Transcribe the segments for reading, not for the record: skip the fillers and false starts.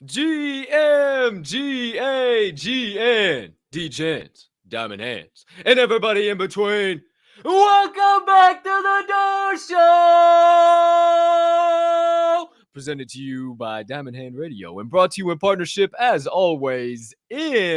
GMGAGN, Degens, Diamond Hands, and everybody in between. Welcome back to the Door Show! Presented to you by Diamond Hand Radio and brought to you in partnership, as always, with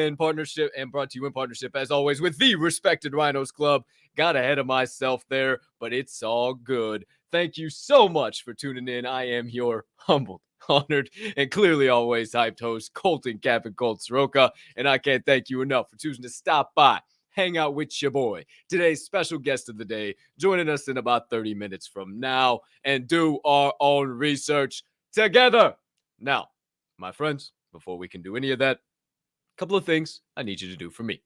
the Respected Rhinos Club. Got ahead of myself there, but it's all good. Thank you so much for tuning in. I am your humbled, honored, and clearly always hyped host, Colton Captain Colt Soroka, and I can't thank you enough for choosing to stop by, hang out with your boy, today's special guest of the day, joining us in about 30 minutes from now, and do our own research together. Now, my friends, before we can do any of that, a couple of things I need you to do for me.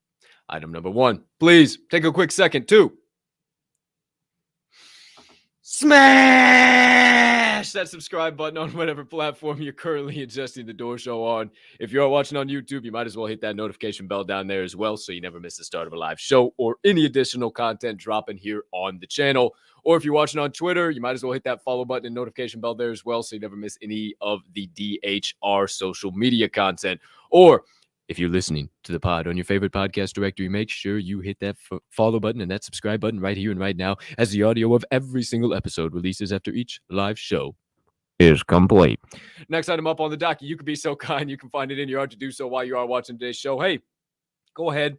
Item number one, please take a quick second to smash that subscribe button on whatever platform you're currently adjusting the Door Show on. If you're watching on YouTube, you might as well hit that notification bell down there as well so you never miss the start of a live show or any additional content dropping here on the channel. Or if you're watching on Twitter, you might as well hit that follow button and notification bell there as well so you never miss any of the DHR social media content. Or if you're listening to the pod on your favorite podcast directory, make sure you hit that follow button and that subscribe button right here and right now as the audio of every single episode releases after each live show is complete. Next item up on the docket, you can be so kind, you can find it in your heart to do so while you are watching today's show. Hey, go ahead,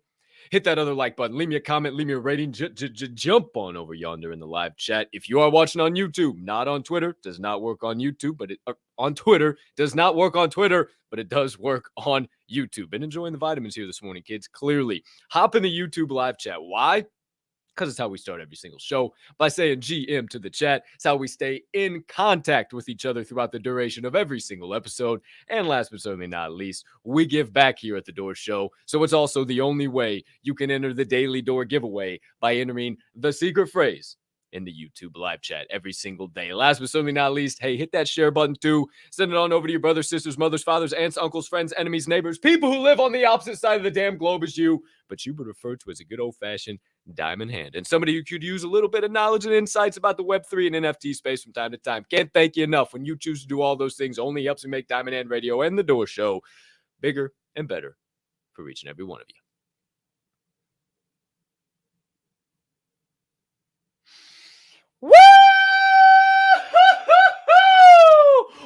hit that other like button, leave me a comment, leave me a rating, jump on over yonder in the live chat. If you are watching on YouTube, not on Twitter, does not work on YouTube, but on Twitter, does not work on Twitter, but it does work on YouTube. Been enjoying the vitamins here this morning, kids, clearly. Hop in the YouTube live chat. Why? Because it's how we start every single show, by saying GM to the chat. It's how we stay in contact with each other throughout the duration of every single episode. And last but certainly not least, we give back here at the Door Show. So it's also the only way you can enter the daily Door giveaway, by entering the secret phrase in the YouTube live chat every single day. Last but certainly not least, hey, hit that share button too. Send it on over to your brothers, sisters, mothers, fathers, aunts, uncles, friends, enemies, neighbors, people who live on the opposite side of the damn globe as you, but you would refer to as a good old-fashioned diamond hand, and somebody who could use a little bit of knowledge and insights about the Web3 and NFT space from time to time. Can't thank you enough. When you choose to do all those things, only helps me make Diamond Hand Radio and the Door Show bigger and better for each and every one of you. Woo!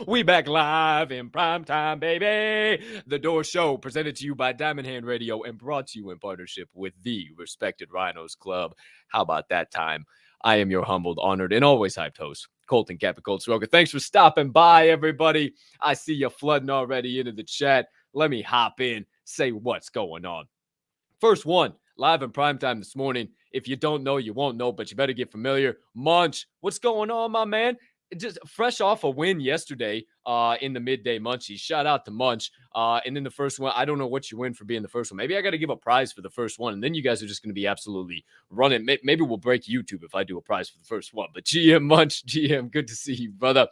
We back live in prime time, baby. The Door Show, presented to you by Diamond Hand Radio and brought to you in partnership with the Respected Rhinos Club. How about that time? I am your humbled, honored, and always hyped host, Colton Captain Colt Soroka. Thanks for stopping by, everybody. I see you flooding already into the chat. Let me hop in, say what's going on. First one, live in prime time this morning. If you don't know, you won't know, but you better get familiar. Munch, what's going on, my man? Just fresh off a win yesterday in the midday munchies. Shout out to Munch. And then the first one, I don't know what you win for being the first one. Maybe I got to give a prize for the first one, and then you guys are just going to be absolutely running. Maybe we'll break YouTube if I do a prize for the first one. But GM Munch, GM, good to see you, brother.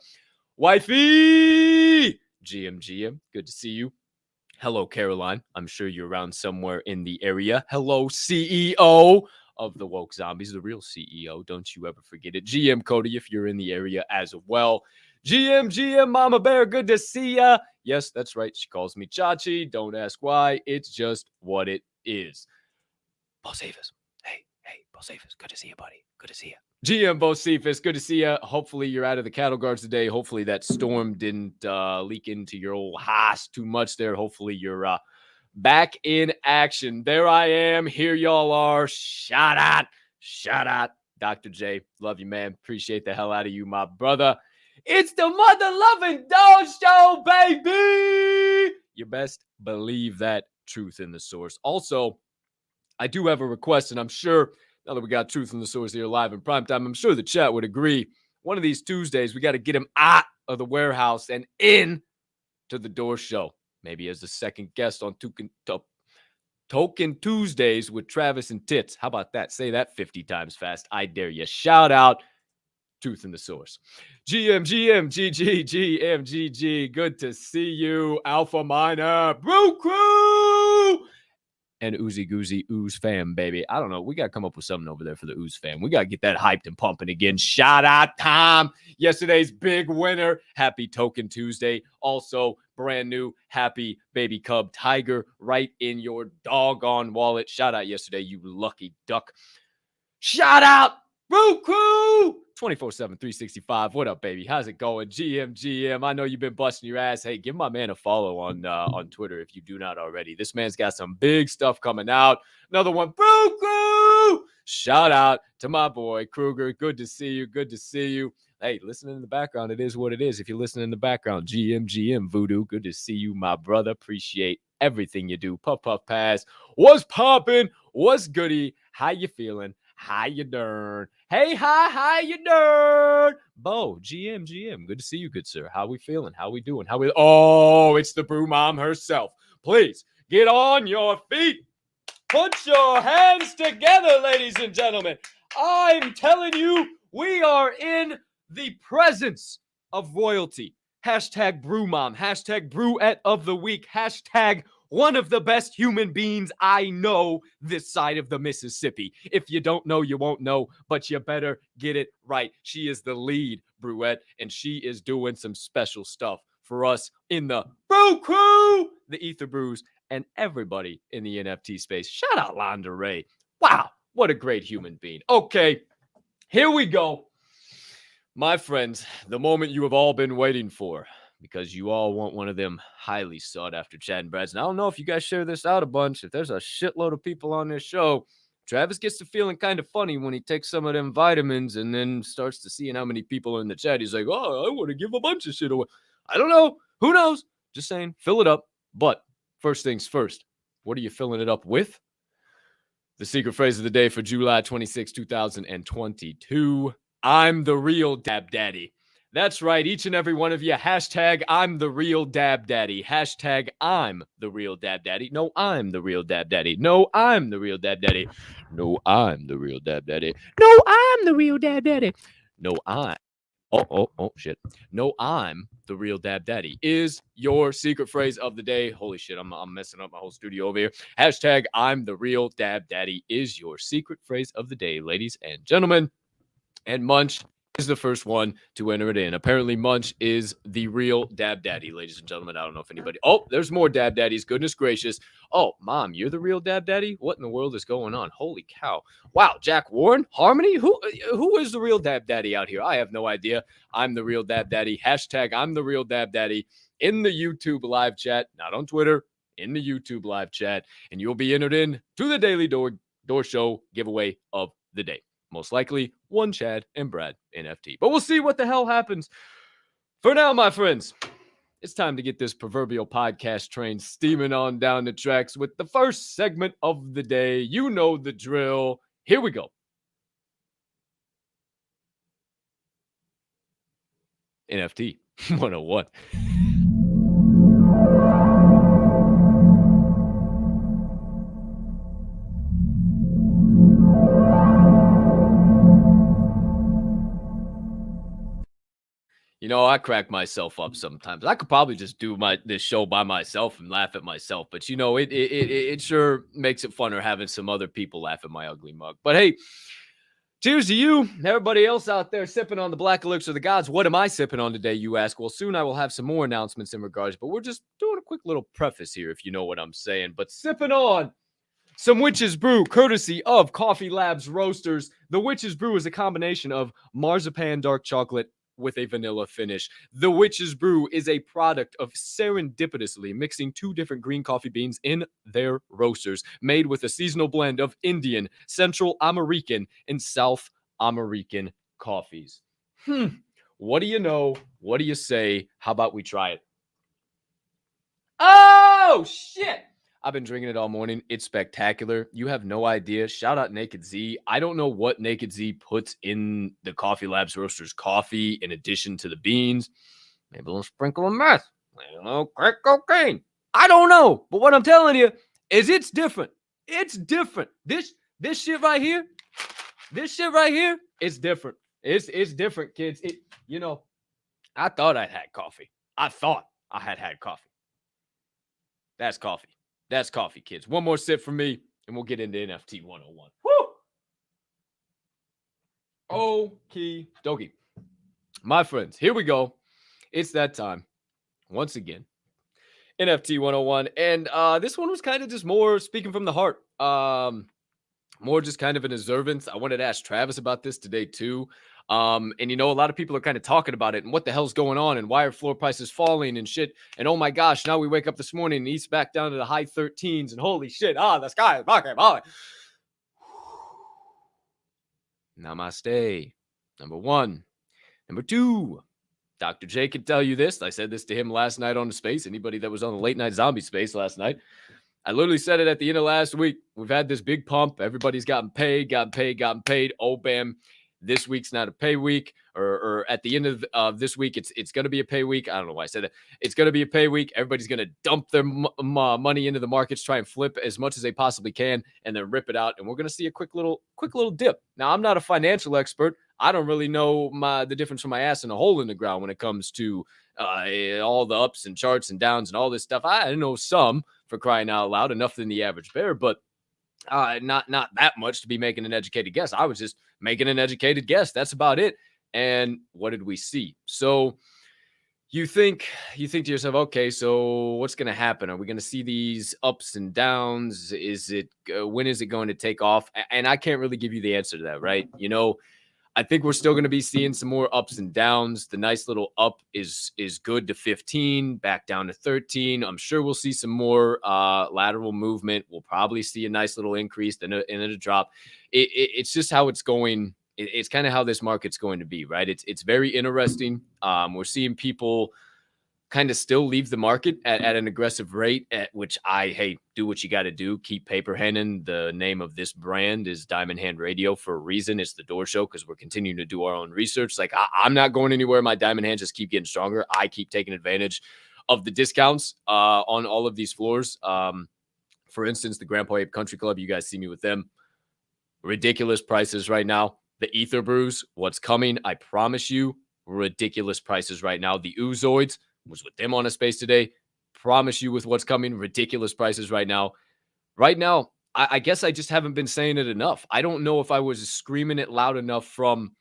Wifey, GM, good to see you. Hello, Caroline. I'm sure you're around somewhere in the area. Hello, CEO of the Woke Zombies, the real CEO. Don't you ever forget it. GM Cody, if you're in the area as well. GM, Mama Bear, good to see ya. Yes, that's right. She calls me Chachi. Don't ask why. It's just what it is. Bocephus. Hey, Bocephus. Good to see you, buddy. Good to see you. GM Bocephus, good to see you. Hopefully you're out of the cattle guards today. Hopefully that storm didn't leak into your old house too much there. Hopefully you're back in action. There I am. Here y'all are. Shout out. Dr. J, love you, man. Appreciate the hell out of you, my brother. It's the mother-loving Dog Show, baby. You best believe that. Truth in the source. Also, I do have a request, and I'm sure now that we got Truth in the Source here live in prime time, I'm sure the chat would agree. One of these Tuesdays, we got to get him out of the warehouse and in to the Door Show. Maybe as the second guest on Tokin Tuesdays with Travis and Tits. How about that? Say that 50 times fast. I dare you. Shout out Truth in the Source. GM, GG. Good to see you. Alpha Minor. Brew Crew. And Oozy Goozy Ooze fam, baby. I don't know. We got to come up with something over there for the Ooze fam. We got to get that hyped and pumping again. Shout out Tom. Yesterday's big winner. Happy Tokin Tuesday. Also, brand new happy baby cub tiger right in your doggone wallet. Shout out yesterday, you lucky duck. Shout out Brew Crew 24/7, 365. What up, baby? How's it going? GM. I know you've been busting your ass. Hey, give my man a follow on Twitter if you do not already. This man's got some big stuff coming out. Another one, Brew Crew. Shout out to my boy Kruger. Good to see you. Good to see you. Hey, listening in the background, it is what it is. If you're listening in the background, GM Voodoo. Good to see you, my brother. Appreciate everything you do. Puff Pass. What's popping? What's goody? How you feeling? How you doing? Hey, how you doing? Bo, GM. Good to see you, good sir. How we feeling? How we doing? Oh, it's the brew mom herself. Please get on your feet. Put your hands together, ladies and gentlemen. I'm telling you, we are in the presence of royalty. Hashtag brew mom. Hashtag brewette of the week. Hashtag one of the best human beings I know this side of the Mississippi. If you don't know, you won't know, but you better get it right. She is the lead brewette, and she is doing some special stuff for us in the Brew Crew, the Ether Brews, and everybody in the NFT space. Shout out Londa Ray. Wow, what a great human being. Okay, here we go. My friends, the moment you have all been waiting for, because you all want one of them highly sought after Chad and Brads. And I don't know if you guys share this out a bunch. If there's a shitload of people on this show, Travis gets to feeling kind of funny when he takes some of them vitamins and then starts to seeing how many people are in the chat. He's like, oh, I want to give a bunch of shit away. I don't know. Who knows? Just saying, fill it up. But first things first, what are you filling it up with? The secret phrase of the day for July 26, 2022. I'm the real Dab Daddy. That's right, each and every one of you. Hashtag I'm the real Dab Daddy. Hashtag I'm the real Dab Daddy. No, I'm the real Dab Daddy. No, I'm the real Dab Daddy. No, I'm the real Dab Daddy. No, I'm the real Dab Daddy. No, I. Oh, shit. No, I'm the real Dab Daddy is your secret phrase of the day. Holy shit, I'm messing up my whole studio over here. Hashtag I'm the real Dab Daddy is your secret phrase of the day, ladies and gentlemen. And Munch is the first one to enter it in. Apparently, Munch is the real Dab Daddy, ladies and gentlemen. I don't know if anybody... Oh, there's more Dab Daddies. Goodness gracious. Oh, Mom, you're the real Dab Daddy? What in the world is going on? Holy cow. Wow, Jack Warren? Harmony? Who is the real Dab Daddy out here? I have no idea. I'm the real Dab Daddy. Hashtag I'm the real Dab Daddy in the YouTube live chat, not on Twitter, in the YouTube live chat. And you'll be entered in to the Daily Door Show giveaway of the day. Most likely, one Chad and Brad NFT. But we'll see what the hell happens. For now, my friends, it's time to get this proverbial podcast train steaming on down the tracks with the first segment of the day. You know the drill. Here we go. NFT 101. You know, I crack myself up sometimes. I could probably just do this show by myself and laugh at myself, but you know, it sure makes it funner having some other people laugh at my ugly mug. But hey, cheers to you, everybody else out there sipping on the black elixir of the gods. What am I sipping on today, you ask? Well, soon I will have some more announcements in regards, but we're just doing a quick little preface here, if you know what I'm saying. But sipping on some Witch's Brew, courtesy of Coffee Labs Roasters. The Witch's Brew is a combination of marzipan dark chocolate with a vanilla finish. The Witch's Brew is a product of serendipitously mixing two different green coffee beans in their roasters, made with a seasonal blend of Indian, Central American, and South American coffees. What do you know? What do you say? How about we try it? Oh, shit! I've been drinking it all morning. It's spectacular. You have no idea. Shout out Naked Z. I don't know what Naked Z puts in the Coffee Labs Roasters coffee in addition to the beans. Maybe a little sprinkle of meth. Maybe a little crack cocaine. I don't know. But what I'm telling you is it's different. It's different. This shit right here, it's different. It's different, kids. I thought I'd had coffee. I thought I had coffee. That's coffee. That's coffee, kids. One more sip from me, and we'll get into NFT 101. Woo! Okie dokie. My friends, here we go. It's that time. Once again, NFT 101. And this one was kind of just more speaking from the heart. More just kind of an observance. I wanted to ask Travis about this today too. And a lot of people are kind of talking about it and what the hell's going on and why are floor prices falling and shit. And oh my gosh, now we wake up this morning and it's back down to the high 13s and holy shit, the sky is fucking falling. Namaste. Number one. Number two. Dr. J can tell you this. I said this to him last night on the space. Anybody that was on the late night zombie space last night. I literally said it at the end of last week. We've had this big pump. Everybody's gotten paid. Oh, bam. This week's not a pay week, or at the end of this week, it's going to be a pay week. I don't know why I said that. It's going to be a pay week. Everybody's going to dump their money into the markets, try and flip as much as they possibly can, and then rip it out. And we're going to see a quick little dip. Now, I'm not a financial expert. I don't really know the difference from my ass and a hole in the ground when it comes to all the ups and charts and downs and all this stuff. I know some, for crying out loud, enough than the average bear, but not that much to be making an educated guess. I was just making an educated guess. That's about it. And what did we see? So you think to yourself, okay, so what's going to happen? Are we going to see these ups and downs? When is it going to take off? And I can't really give you the answer to that, right? I think we're still going to be seeing some more ups and downs. The nice little up is good to 15, back down to 13. I'm sure we'll see some more lateral movement. We'll probably see a nice little increase and then a drop. It's just how it's going. It's kind of how this market's going to be, right? It's very interesting. We're seeing people kind of still leave the market at an aggressive rate, at which do what you got to do. Keep paper handing. The name of this brand is Diamond Hand Radio for a reason. It's the Door Show because we're continuing to do our own research. Like I'm not going anywhere. My diamond hands just keep getting stronger. I keep taking advantage of the discounts on all of these floors. For instance, the Grandpa Ape Country Club, you guys see me with them. Ridiculous prices right now. The Ether Brews, what's coming? I promise you, ridiculous prices right now. The Oozoids, was with them on a space today. Promise you with what's coming, ridiculous prices right now. Right now, I guess I just haven't been saying it enough. I don't know if I was screaming it loud enough from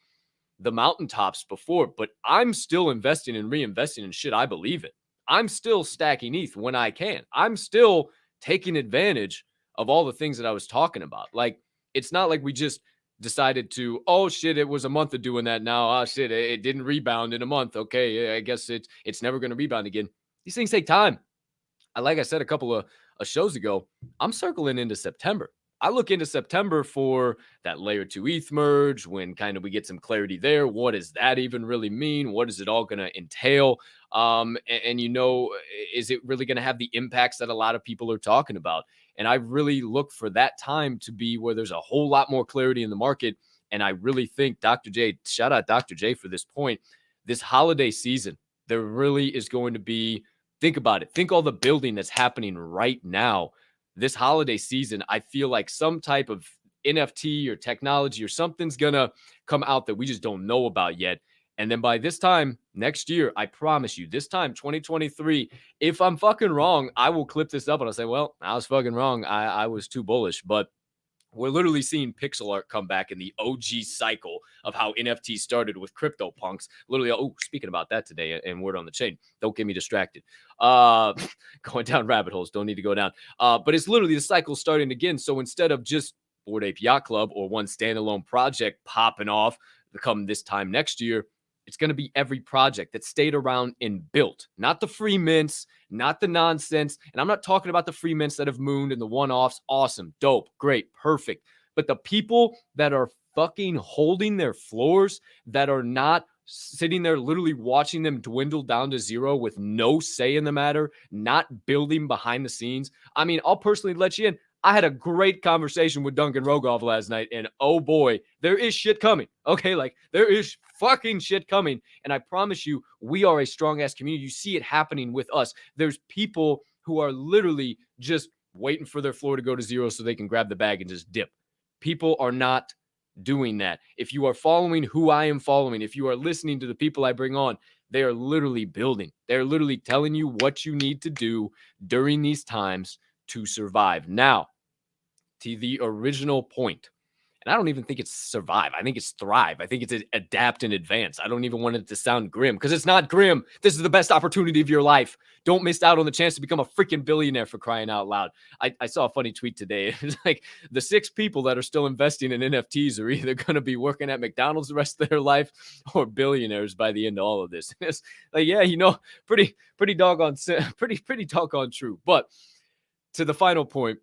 the mountaintops before, but I'm still investing and reinvesting in shit I believe in. I'm still stacking ETH when I can. I'm still taking advantage of all the things that I was talking about. Like, it's not like we just decided to, oh shit, it was a month of doing that now. Oh shit, it didn't rebound in a month. Okay, I guess it's never going to rebound again. These things take time. Like I said a couple of shows ago, I'm circling into September. I look into September for that layer 2 ETH merge, when kind of we get some clarity there. What does that even really mean? What is it all going to entail? Is it really going to have the impacts that a lot of people are talking about? And I really look for that time to be where there's a whole lot more clarity in the market. And I really think Dr. J, shout out Dr. J for this point, this holiday season, there really is going to be, think about it. Think all the building that's happening right now. This holiday season, I feel like some type of NFT or technology or something's going to come out that we just don't know about yet. And then by this time next year, I promise you, this time, 2023, if I'm fucking wrong, I will clip this up and I'll say, well, I was fucking wrong. I was too bullish. But we're literally seeing pixel art come back in the OG cycle of how NFT started with CryptoPunks. Literally, speaking about that today and word on the chain. Don't get me distracted. Going down rabbit holes. Don't need to go down. But it's literally the cycle starting again. So instead of just Bored Ape Yacht Club or one standalone project popping off come this time next year, it's going to be every project that stayed around and built, not the free mints, not the nonsense. And I'm not talking about the free mints that have mooned and the one-offs. Awesome, dope, great, perfect. But the people that are fucking holding their floors, that are not sitting there literally watching them dwindle down to zero with no say in the matter, not building behind the scenes. I mean, I'll personally let you in. I had a great conversation with Duncan Rogoff last night, and oh boy, there is shit coming. Okay, like there is fucking shit coming. And I promise you, we are a strong ass community. You see it happening with us. There's people who are literally just waiting for their floor to go to zero so they can grab the bag and just dip. People are not doing that. If you are following who I am following, if you are listening to the people I bring on, they are literally building. They're literally telling you what you need to do during these times to survive. Now, to the original point, And I don't even think it's survive. I think it's thrive. I think it's adapt and advance. I don't even want it to sound grim because it's not grim. This is the best opportunity of your life. Don't miss out on the chance to become a freaking billionaire, for crying out loud. I saw a funny tweet today. It's like the 6 people that are still investing in NFTs are either going to be working at McDonald's the rest of their life or billionaires by the end of all of this. It's like, yeah, pretty doggone true. But to the final point,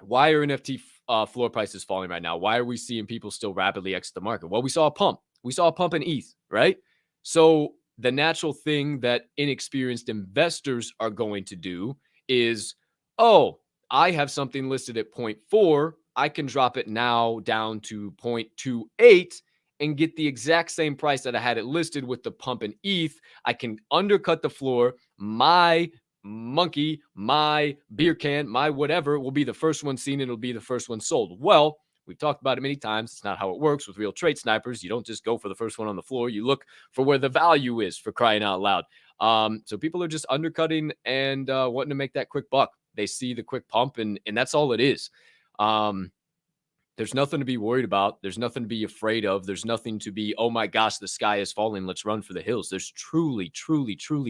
why are NFT floor prices falling right now? Why are we seeing people still rapidly exit the market? Well, we saw a pump. We saw a pump in ETH, right? So the natural thing that inexperienced investors are going to do is, oh, I have something listed at 0.4. I can drop it now down to 0.28 and get the exact same price that I had it listed with the pump in ETH. I can undercut the floor. My monkey, my beer can, my whatever will be the first one seen and it'll be the first one sold. Well, we've talked about it many times. It's not how it works with real trade snipers. You don't just go for the first one on the floor. You look for where the value is, for crying out loud. So people are just undercutting and wanting to make that quick buck. They see the quick pump and that's all it is. There's nothing to be worried about. There's nothing to be afraid of. There's nothing to be, oh my gosh, the sky is falling. Let's run for the hills. There's truly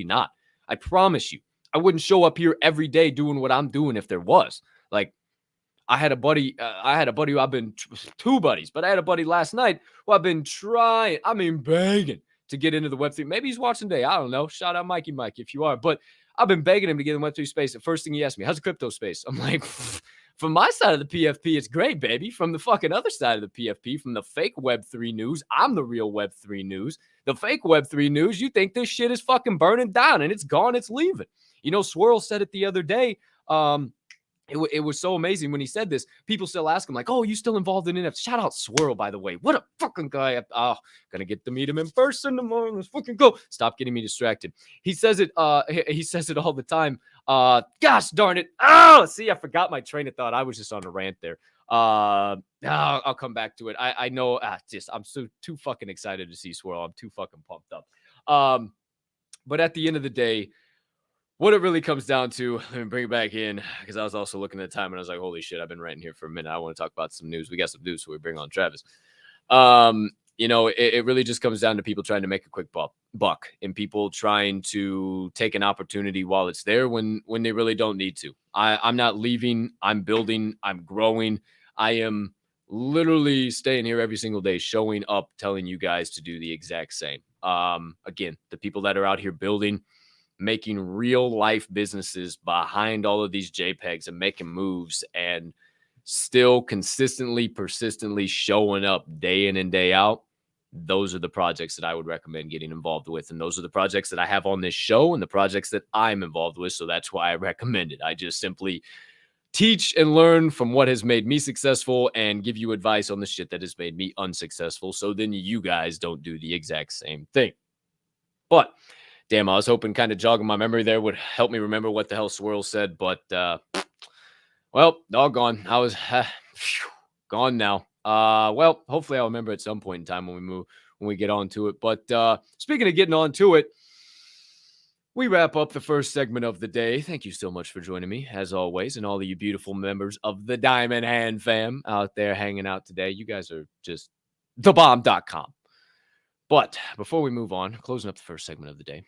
not. I promise you. I wouldn't show up here every day doing what I'm doing if there was. Like, I had a buddy who I've been 2 buddies, but I had a buddy last night who I've been begging to get into the Web3. Maybe he's watching today. I don't know. Shout out Mikey Mike if you are. But I've been begging him to get in the Web3 space. The first thing he asked me, how's the crypto space? I'm like, from my side of the PFP, it's great, baby. From the fucking other side of the PFP, from the fake Web3 news, I'm the real Web3 news. The fake Web3 news, you think this shit is fucking burning down and it's gone, it's leaving. Swirl said it the other day. It was so amazing when he said this. People still ask him, like, oh, you still involved in NFT? Shout out Swirl, by the way. What a fucking guy. Gonna get to meet him in person tomorrow. Let's fucking go. Stop getting me distracted. He says it, he says it all the time. Gosh darn it. Oh, see, I forgot my train of thought. I was just on a rant there. I'll come back to it. I know, I'm so too fucking excited to see Swirl. I'm too fucking pumped up. But at the end of the day, what it really comes down to, let me bring it back in, because I was also looking at the time and I was like, holy shit, I've been ranting here for a minute. I want to talk about some news. We got some news, so we bring on Travis. It really just comes down to people trying to make a quick buck and people trying to take an opportunity while it's there when they really don't need to. I'm not leaving. I'm building. I'm growing. I am literally staying here every single day, showing up, telling you guys to do the exact same. Again, the people that are out here building, making real life businesses behind all of these JPEGs and making moves and still consistently, persistently showing up day in and day out. Those are the projects that I would recommend getting involved with. And those are the projects that I have on this show and the projects that I'm involved with. So that's why I recommend it. I just simply teach and learn from what has made me successful and give you advice on the shit that has made me unsuccessful. So then you guys don't do the exact same thing. But damn, I was hoping kind of jogging my memory there would help me remember what the hell Swirl said. But, well, doggone. I was gone now. Well, hopefully I'll remember at some point in time when we get on to it. But speaking of getting on to it, we wrap up the first segment of the day. Thank you so much for joining me, as always, and all of you beautiful members of the Diamond Hand fam out there hanging out today. You guys are just thebomb.com. But before we move on, closing up the first segment of the day,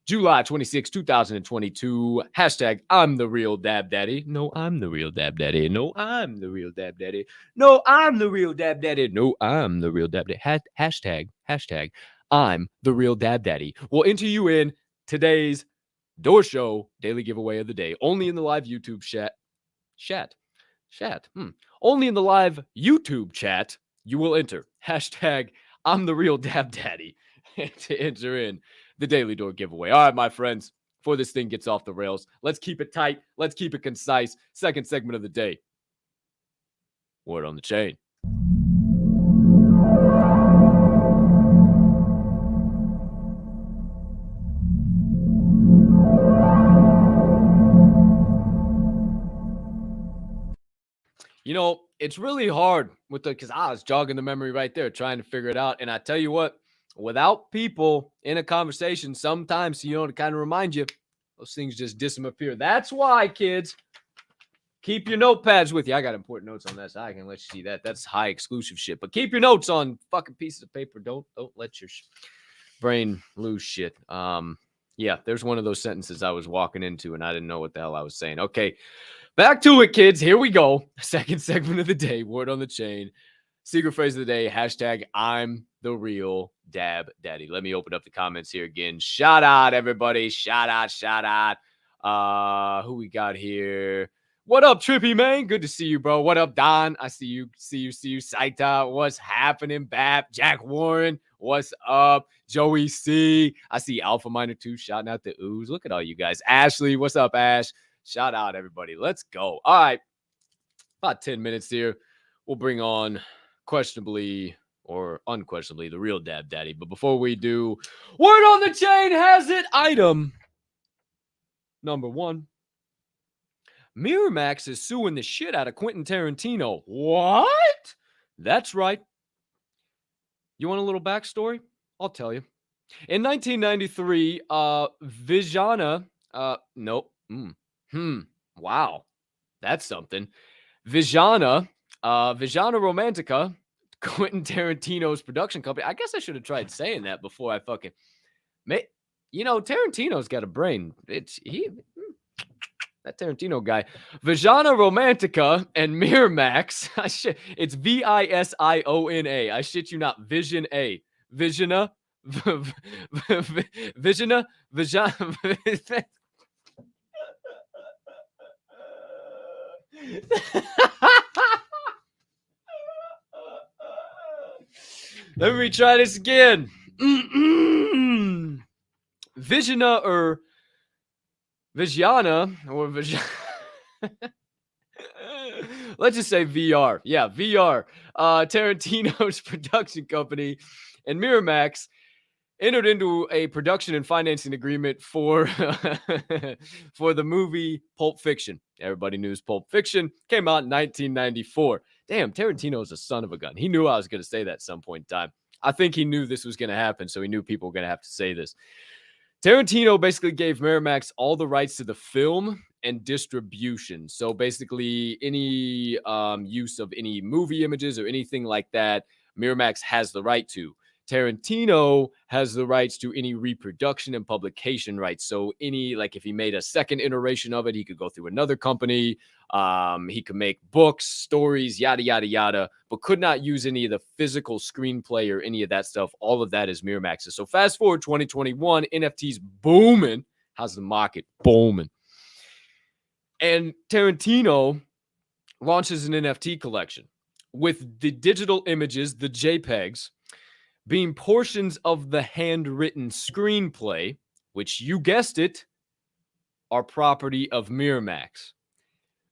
July 26, 2022, hashtag I'm the real Dab Daddy. No, I'm the real Dab Daddy. No, I'm the real Dab Daddy. No, I'm the real Dab Daddy. No, I'm the real Dab Daddy. Hashtag I'm the real Dab Daddy. We'll enter you in today's Door Show daily giveaway of the day. Only in the live YouTube chat. Only in the live YouTube chat you will enter. Hashtag I'm the real Dab Daddy to enter in the daily door giveaway. All right, my friends, before this thing gets off the rails, let's keep it tight. Let's keep it concise. Second segment of the day. Word on the chain. It's really hard because I was jogging the memory right there, trying to figure it out. And I tell you what, without people in a conversation, sometimes, to kind of remind you, those things just disappear. That's why, kids, Keep your notepads with you. I got important notes on that, so I can let you see that. That's high exclusive shit. But keep your notes on fucking pieces of paper. Don't let your brain lose shit. Yeah, there's one of those sentences I was walking into and I didn't know what the hell I was saying. Okay, back to it, kids. Here we go. Second segment of the day. Word on the chain. Secret phrase of the day. Hashtag I'm the real dab daddy. Let me open up the comments here again. Shout out, everybody. Shout out. Who we got here? What up, Trippy, man? Good to see you, bro. What up, Don? I see you. Saita, what's happening? Bap, Jack Warren, what's up? Joey C. I see Alpha Minor 2 shouting out the ooze. Look at all you guys. Ashley, what's up, Ash? Shout out, everybody. Let's go. All right. About 10 minutes here. We'll bring on questionably or unquestionably the real dab daddy. But before we do, word on the chain has it. Item number 1. Miramax is suing the shit out of Quentin Tarantino. What? That's right. You want a little backstory? I'll tell you. In 1993, Vijana, nope. Wow. That's something. Vijana Romantica, Quentin Tarantino's production company. I guess I should have tried saying that before I fucking... Tarantino's got a brain. That Tarantino guy. Vijana Romantica and Miramax. It's Visiona. I shit you not. Vision A. Visiona. Visiona. Vijana. Let me try this again. Visiona or Vijana or Vijana. Let's just say VR. Yeah, VR. Tarantino's production company and Miramax entered into a production and financing agreement for for the movie Pulp Fiction. Everybody knows Pulp Fiction came out in 1994. Damn, Tarantino's a son of a gun. He knew I was going to say that at some point in time. I think he knew this was going to happen, so he knew people were going to have to say this. Tarantino basically gave Miramax all the rights to the film and distribution. So basically any use of any movie images or anything like that, Miramax has the right to. Tarantino has the rights to any reproduction and publication rights. So if he made a second iteration of it, he could go through another company. He could make books, stories, yada, yada, yada, but could not use any of the physical screenplay or any of that stuff. All of that is Miramax's. So fast forward 2021, NFTs booming. How's the market? Booming. And Tarantino launches an NFT collection with the digital images, the JPEGs, being portions of the handwritten screenplay, which you guessed it, are property of Miramax.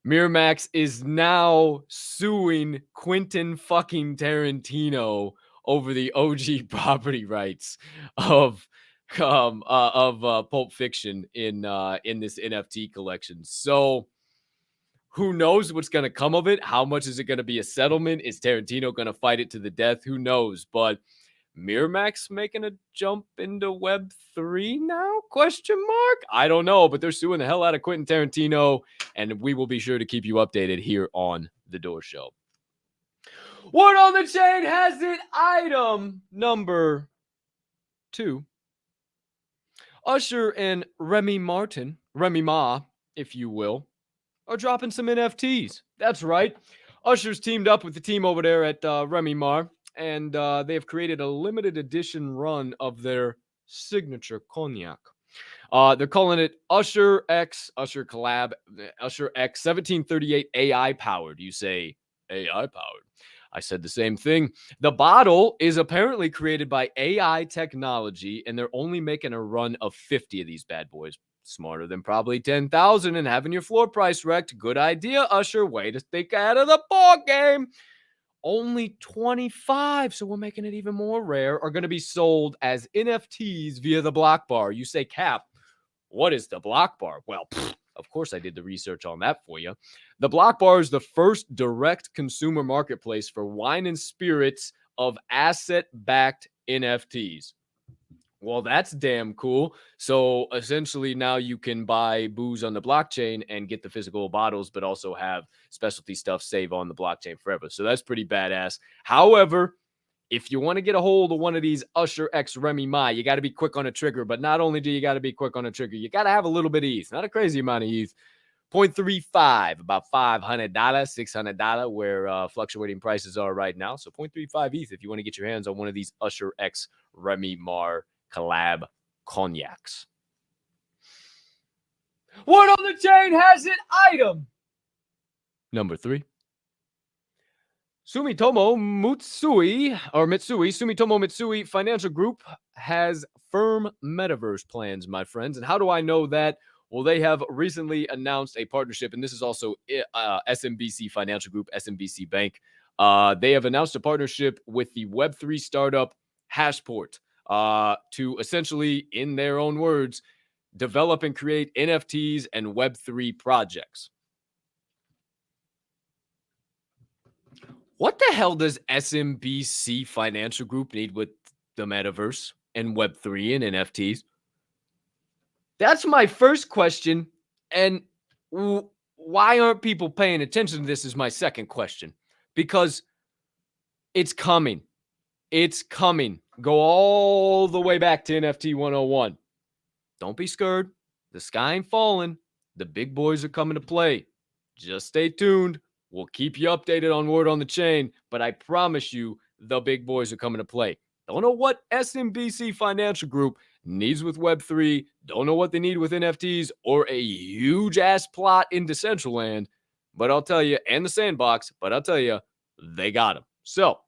Miramax is now suing Quentin fucking Tarantino over the OG property rights of Pulp Fiction in this NFT collection. So who knows what's going to come of it? How much is it going to be a settlement? Is Tarantino going to fight it to the death? Who knows? But Miramax making a jump into Web3 now? Question mark? I don't know, but they're suing the hell out of Quentin Tarantino, and we will be sure to keep you updated here on The Door Show. Word on the chain has it. Item number 2. Usher and Remy Ma, if you will, are dropping some NFTs. That's right. Usher's teamed up with the team over there at Remy Ma, and they have created a limited edition run of their signature cognac. They're calling it Usher X, Usher Collab, Usher X 1738 AI powered. You say AI powered. I said the same thing. The bottle is apparently created by AI technology, and they're only making a run of 50 of these bad boys. Smarter than probably 10,000 and having your floor price wrecked. Good idea, Usher. Way to think out of the ball game. Only 25, so we're making it even more rare, are going to be sold as NFTs via the Block Bar. You say, Cap, what is the Block Bar? Well, of course I did the research on that for you. The Block Bar is the first direct consumer marketplace for wine and spirits of asset-backed NFTs. Well, that's damn cool. So essentially, now you can buy booze on the blockchain and get the physical bottles, but also have specialty stuff save on the blockchain forever. So that's pretty badass. However, if you want to get a hold of one of these Usher X Remy Ma, you got to be quick on the trigger. But not only do you got to be quick on the trigger, you got to have a little bit of ETH, not a crazy amount of ETH. 0.35, about $500, $600, where fluctuating prices are right now. So 0.35 ETH if you want to get your hands on one of these Usher X Remy Mar collab cognacs. Word on the chain has it. Item number 3. Sumitomo Mitsui Financial Group has firm metaverse plans, my friends. And how do I know that? Well, they have recently announced a partnership, and this is also SMBC Financial Group, SMBC Bank. They have announced a partnership with the Web3 startup Hashport to essentially, in their own words, develop and create NFTs and Web3 projects. What the hell does SMBC Financial Group need with the metaverse and Web3 and NFTs? That's my first question. And why aren't people paying attention to this is my second question. Because it's coming. It's coming. Go all the way back to NFT 101. Don't be scared. The sky ain't falling. The big boys are coming to play. Just stay tuned. We'll keep you updated on Word on the Chain, but I promise you the big boys are coming to play. Don't know what SMBC Financial Group needs with Web3. Don't know what they need with NFTs or a huge-ass plot in Decentraland, but I'll tell you, and the Sandbox, but I'll tell you, they got them. So,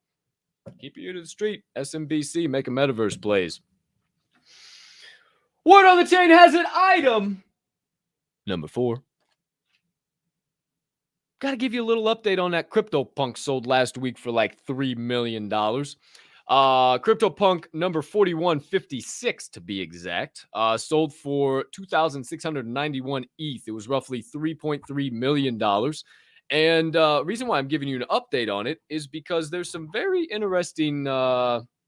keep your ear to the street. SMBC, make a metaverse plays. Word on the Chain has an item number 4. Got to give you a little update on that CryptoPunk sold last week for like $3 million. CryptoPunk number 4156 to be exact, sold for 2,691 ETH. It was roughly $3.3 million. And reason why I'm giving you an update on it is because there's some very interesting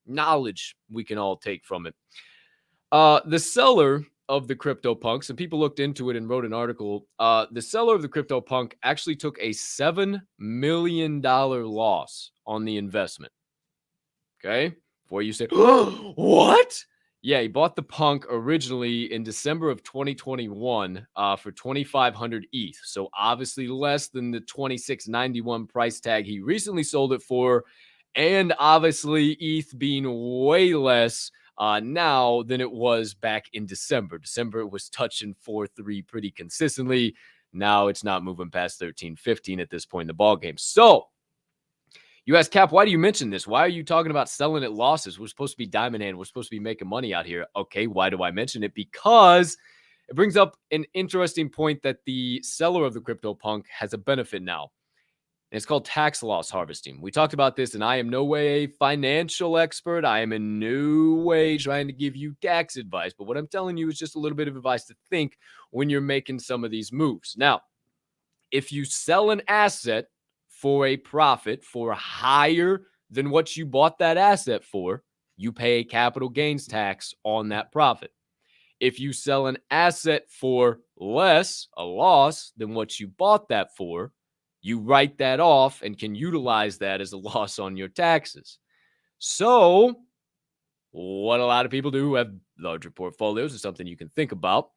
knowledge we can all take from it. The seller of the CryptoPunk, some people looked into it and wrote an article. The seller of the CryptoPunk actually took a $7 million loss on the investment. Okay? Before you say, what? Yeah, he bought the punk originally in December of 2021 for 2,500 ETH. So obviously less than the 2691 price tag he recently sold it for. And obviously ETH being way less now than it was back in December. December it was touching 4.3 pretty consistently. Now it's not moving past 13.15 at this point in the ball game. So you ask Cap, why do you mention this? Why are you talking about selling at losses? We're supposed to be diamond hand. We're supposed to be making money out here. Okay, why do I mention it? Because it brings up an interesting point that the seller of the CryptoPunk has a benefit now. And it's called tax loss harvesting. We talked about this, and I am no way a financial expert. I am in no way trying to give you tax advice. But what I'm telling you is just a little bit of advice to think when you're making some of these moves. Now, if you sell an asset for a profit for higher than what you bought that asset for, you pay a capital gains tax on that profit. If you sell an asset for less, a loss, than what you bought that for, you write that off and can utilize that as a loss on your taxes. So what a lot of people do who have larger portfolios is something you can think about,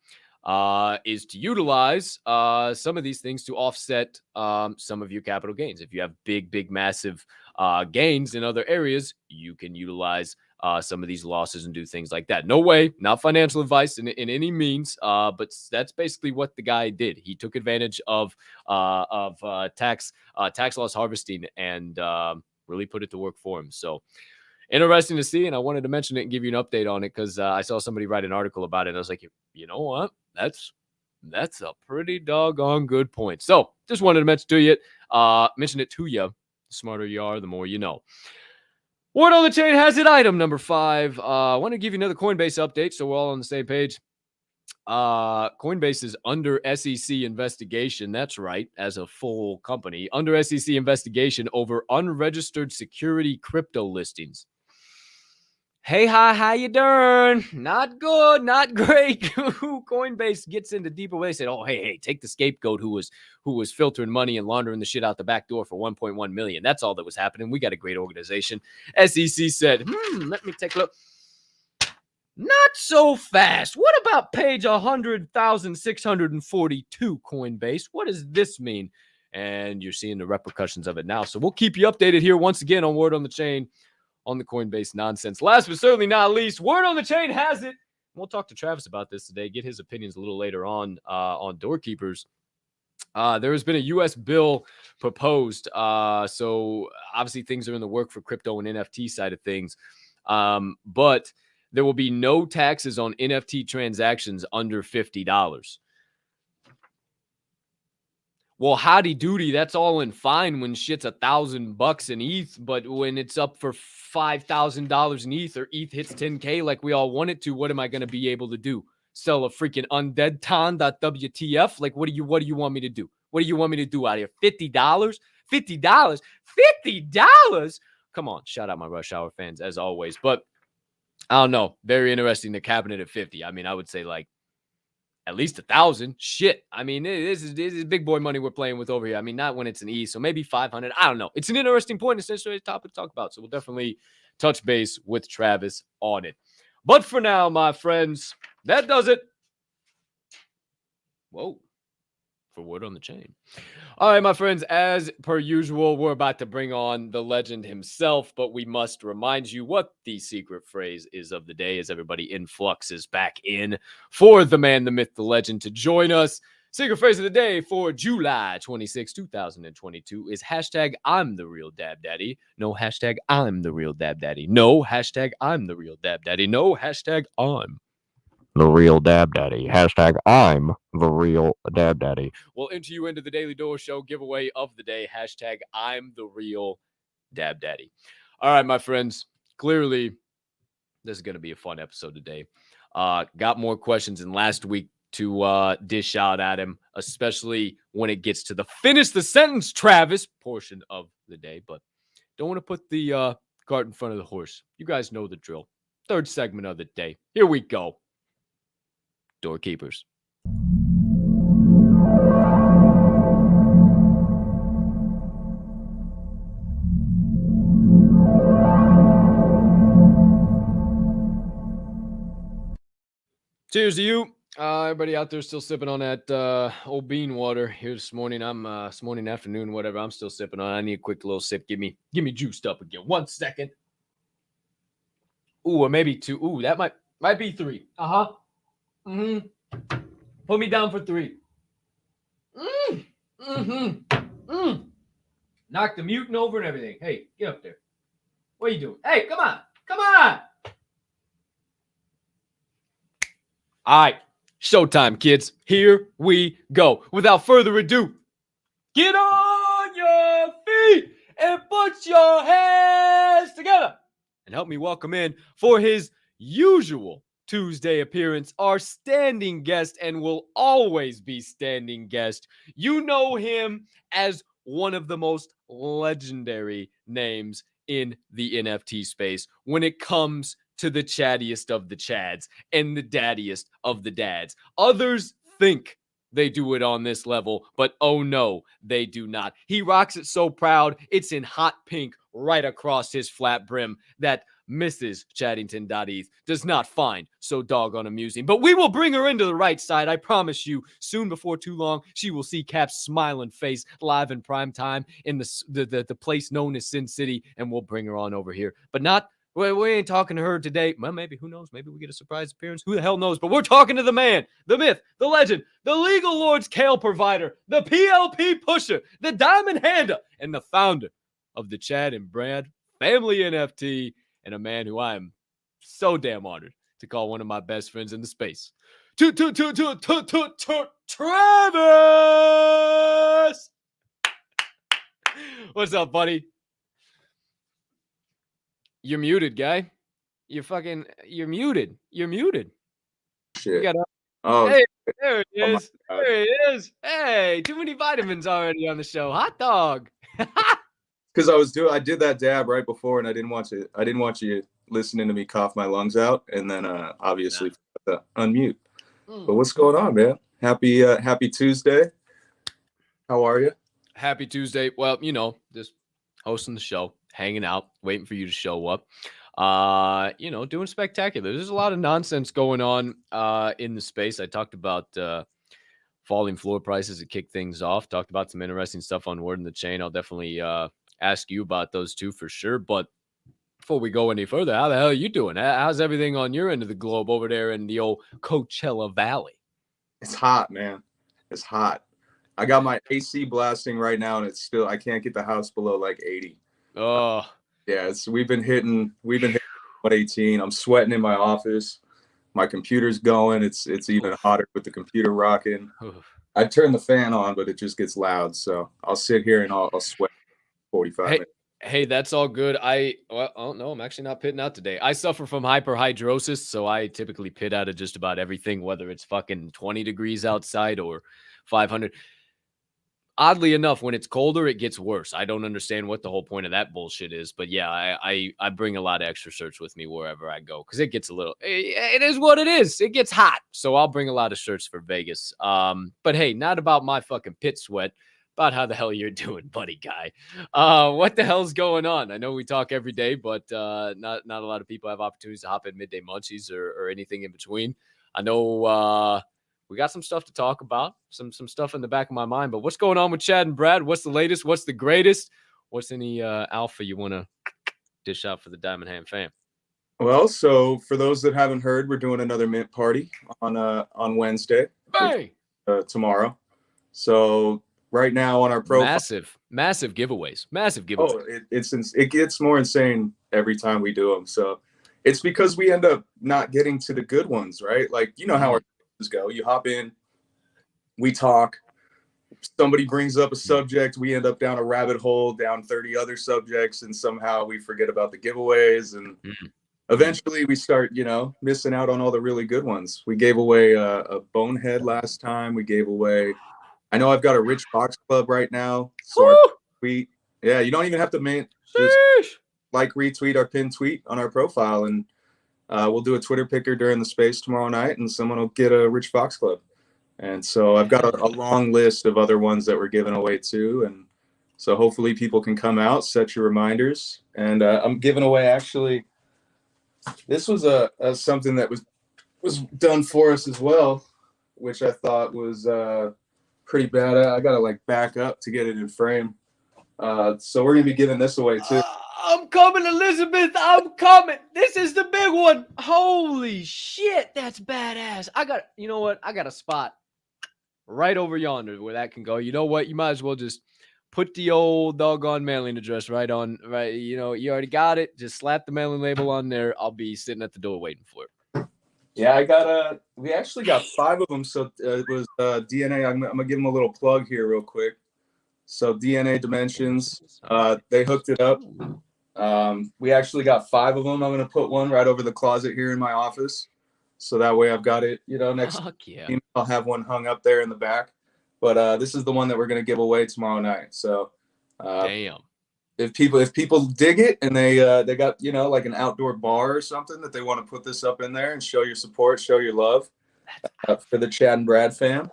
is to utilize some of these things to offset some of your capital gains. If you have big, massive gains in other areas, you can utilize some of these losses and do things like that. No way, not financial advice in any means, but that's basically what the guy did. He took advantage of tax loss harvesting and really put it to work for him. So interesting to see, and I wanted to mention it and give you an update on it because I saw somebody write an article about it. And I was like, you know what? That's a pretty doggone good point. So just wanted to mention it to you. The smarter you are, the more you know. Word on the Chain has it. Item number 5. I want to give you another Coinbase update so we're all on the same page. Coinbase is under SEC investigation. That's right, as a full company. Under SEC investigation over unregistered security crypto listings. Hey, hi, how you doing? Not good, not great. Coinbase gets into deeper ways. Said, "Oh, hey, take the scapegoat who was filtering money and laundering the shit out the back door for 1.1 million. That's all that was happening. We got a great organization." SEC said, let me take a look. Not so fast. What about page 100,642 Coinbase? What does this mean?" And you're seeing the repercussions of it now. So we'll keep you updated here once again on Word on the Chain, on the Coinbase nonsense. Last but certainly not least, Word on the Chain has it. We'll talk to Travis about this today, get his opinions a little later on DOORkeepers. There has been a U.S. bill proposed. So obviously things are in the work for crypto and NFT side of things. But there will be no taxes on NFT transactions under $50. Well, howdy doody, that's all in fine when shit's $1,000 in ETH, but when it's up for $5,000 in ETH, or ETH hits 10K like we all want it to, what am I going to be able to do? Sell a freaking undead ton.wtf? Like, what do you want me to do? What do you want me to do out here? $50? $50? $50? Come on, shout out my Rush Hour fans as always. But I don't know. Very interesting. The cabinet at 50. I mean, I would say like at least 1,000. Shit. I mean, this is big boy money we're playing with over here. I mean, not when it's an E, so maybe 500. I don't know. It's an interesting point. It's a topic to talk about. So we'll definitely touch base with Travis on it. But for now, my friends, that does it. Whoa. For Word on the Chain. All right, my friends, as per usual, we're about to bring on the legend himself, but we must remind you what the secret phrase is of the day as everybody influxes back in for the man, the myth, the legend to join us. Secret phrase of the day for July 26, 2022 is hashtag I'm the real Dab Daddy. No, hashtag I'm the real Dab Daddy. No, hashtag I'm the real Dab Daddy. No, hashtag I'm the real Dab Daddy. Hashtag I'm the real Dab Daddy. We'll enter you into the Daily Door Show giveaway of the day. Hashtag I'm the real Dab Daddy. All right, my friends. Clearly, this is going to be a fun episode today. Got more questions than last week to dish out at him, especially when it gets to the finish the sentence, Travis portion of the day. But don't want to put the cart in front of the horse. You guys know the drill. Third segment of the day. Here we go. DOORkeepers. Cheers to you. Everybody out there still sipping on that old bean water here this morning. This morning, afternoon, whatever. I'm still sipping on. I need a quick little sip. Give me juiced up again. 1 second. Ooh, or maybe 2. Ooh, that might be 3. Put me down for 3. Knock the mutant over and everything. Hey, get up there. What are you doing? Hey, come on. All right, showtime, kids. Here we go. Without further ado, get on your feet and put your hands together and help me welcome in for his usual Tuesday appearance, our standing guest, and will always be standing guest. You know him as one of the most legendary names in the NFT space when it comes to the chattiest of the chads and the daddiest of the dads. Others think they do it on this level, but oh no, they do not. He rocks it so proud, it's in hot pink right across his flat brim that Mrs. Chaddington.eth does not find so doggone amusing. But we will bring her into the right side. I promise you, soon before too long, she will see Cap's smiling face live in prime time in the place known as Sin City, and we'll bring her on over here. But not, we ain't talking to her today. Well, maybe, who knows? Maybe we get a surprise appearance. Who the hell knows? But we're talking to the man, the myth, the legend, the Legal Lord's Kale provider, the PLP pusher, the diamond hander, and the founder of the Chad and Brad Family NFT, and a man who I am so damn honored to call one of my best friends in the space. Travis! What's up, buddy? You're muted, guy. You're muted. Shit. Hey, there it is. There it is. Hey, too many vitamins already on the show. Hot dog. Because I did that dab right before, and I didn't want you listening to me cough my lungs out, and then obviously unmute. But what's going on, man? Happy Tuesday. How are you? Happy Tuesday. Well, just hosting the show, hanging out, waiting for you to show up. Doing spectacular. There's a lot of nonsense going on in the space. I talked about falling floor prices to kick things off. Talked about some interesting stuff on Word in the Chain. I'll definitely ask you about those two for sure. But before we go any further, how the hell are you doing? How's everything on your end of the globe over there in the old Coachella Valley? It's hot, man. It's hot. I got my AC blasting right now, and it's still, I can't get the house below like 80. Oh, yeah. We've been hitting 118. I'm sweating in my office. My computer's going. It's even hotter with the computer rocking. I turn the fan on, but it just gets loud. So I'll sit here and I'll sweat 45 minutes. Hey, that's all good. No, I'm actually not pitting out today. I suffer from hyperhidrosis, so I typically pit out of just about everything, whether it's fucking 20 degrees outside or 500. Oddly enough, when it's colder, it gets worse. I don't understand what the whole point of that bullshit is, but yeah, I bring a lot of extra shirts with me wherever I go because it gets it is what it is. It gets hot, so I'll bring a lot of shirts for Vegas. But hey, not about my fucking pit sweat. About how the hell you're doing, buddy guy. What the hell's going on? I know we talk every day, but not a lot of people have opportunities to hop in midday munchies or anything in between. I know we got some stuff to talk about, some stuff in the back of my mind, but what's going on with Chad and Brad? What's the latest? What's the greatest? What's any alpha you want to dish out for the Diamond Hand fam? Well, so for those that haven't heard, we're doing another mint party on Wednesday, tomorrow. So right now on our profile, massive giveaways. Oh, it gets more insane every time we do them. So it's because we end up not getting to the good ones, right? Like, you know how our go. You hop in, we talk, somebody brings up a subject, we end up down a rabbit hole, down 30 other subjects, and somehow we forget about the giveaways, and eventually we start, missing out on all the really good ones. We gave away a bonehead last time. We gave away, I know I've got a Rich Box Club right now, so tweet. Yeah, you don't even have to just retweet our pinned tweet on our profile, and we'll do a Twitter picker during the space tomorrow night, and someone will get a Rich Fox Club. And so I've got a long list of other ones that we're giving away too. And so hopefully people can come out, set your reminders. And I'm giving away, actually, this was something that was done for us as well, which I thought was pretty bad. I got to back up to get it in frame. So we're going to be giving this away too. I'm coming, Elizabeth. I'm coming. This is the big one. Holy shit. That's badass. I got a spot right over yonder where that can go. You know what? You might as well just put the old doggone mailing address right. You already got it. Just slap the mailing label on there. I'll be sitting at the door waiting for it. Yeah, we actually got 5 of them. So it was DNA. I'm going to give them a little plug here real quick. So DNA Dimensions, they hooked it up. We actually got 5 of them. I'm going to put one right over the closet here in my office. So that way I've got it, next time I'll have one hung up there in the back. But this is the one that we're going to give away tomorrow night. So damn. If people dig it and they got, like an outdoor bar or something that they want to put this up in there and show your support, show your love for the Chad and Brad fam,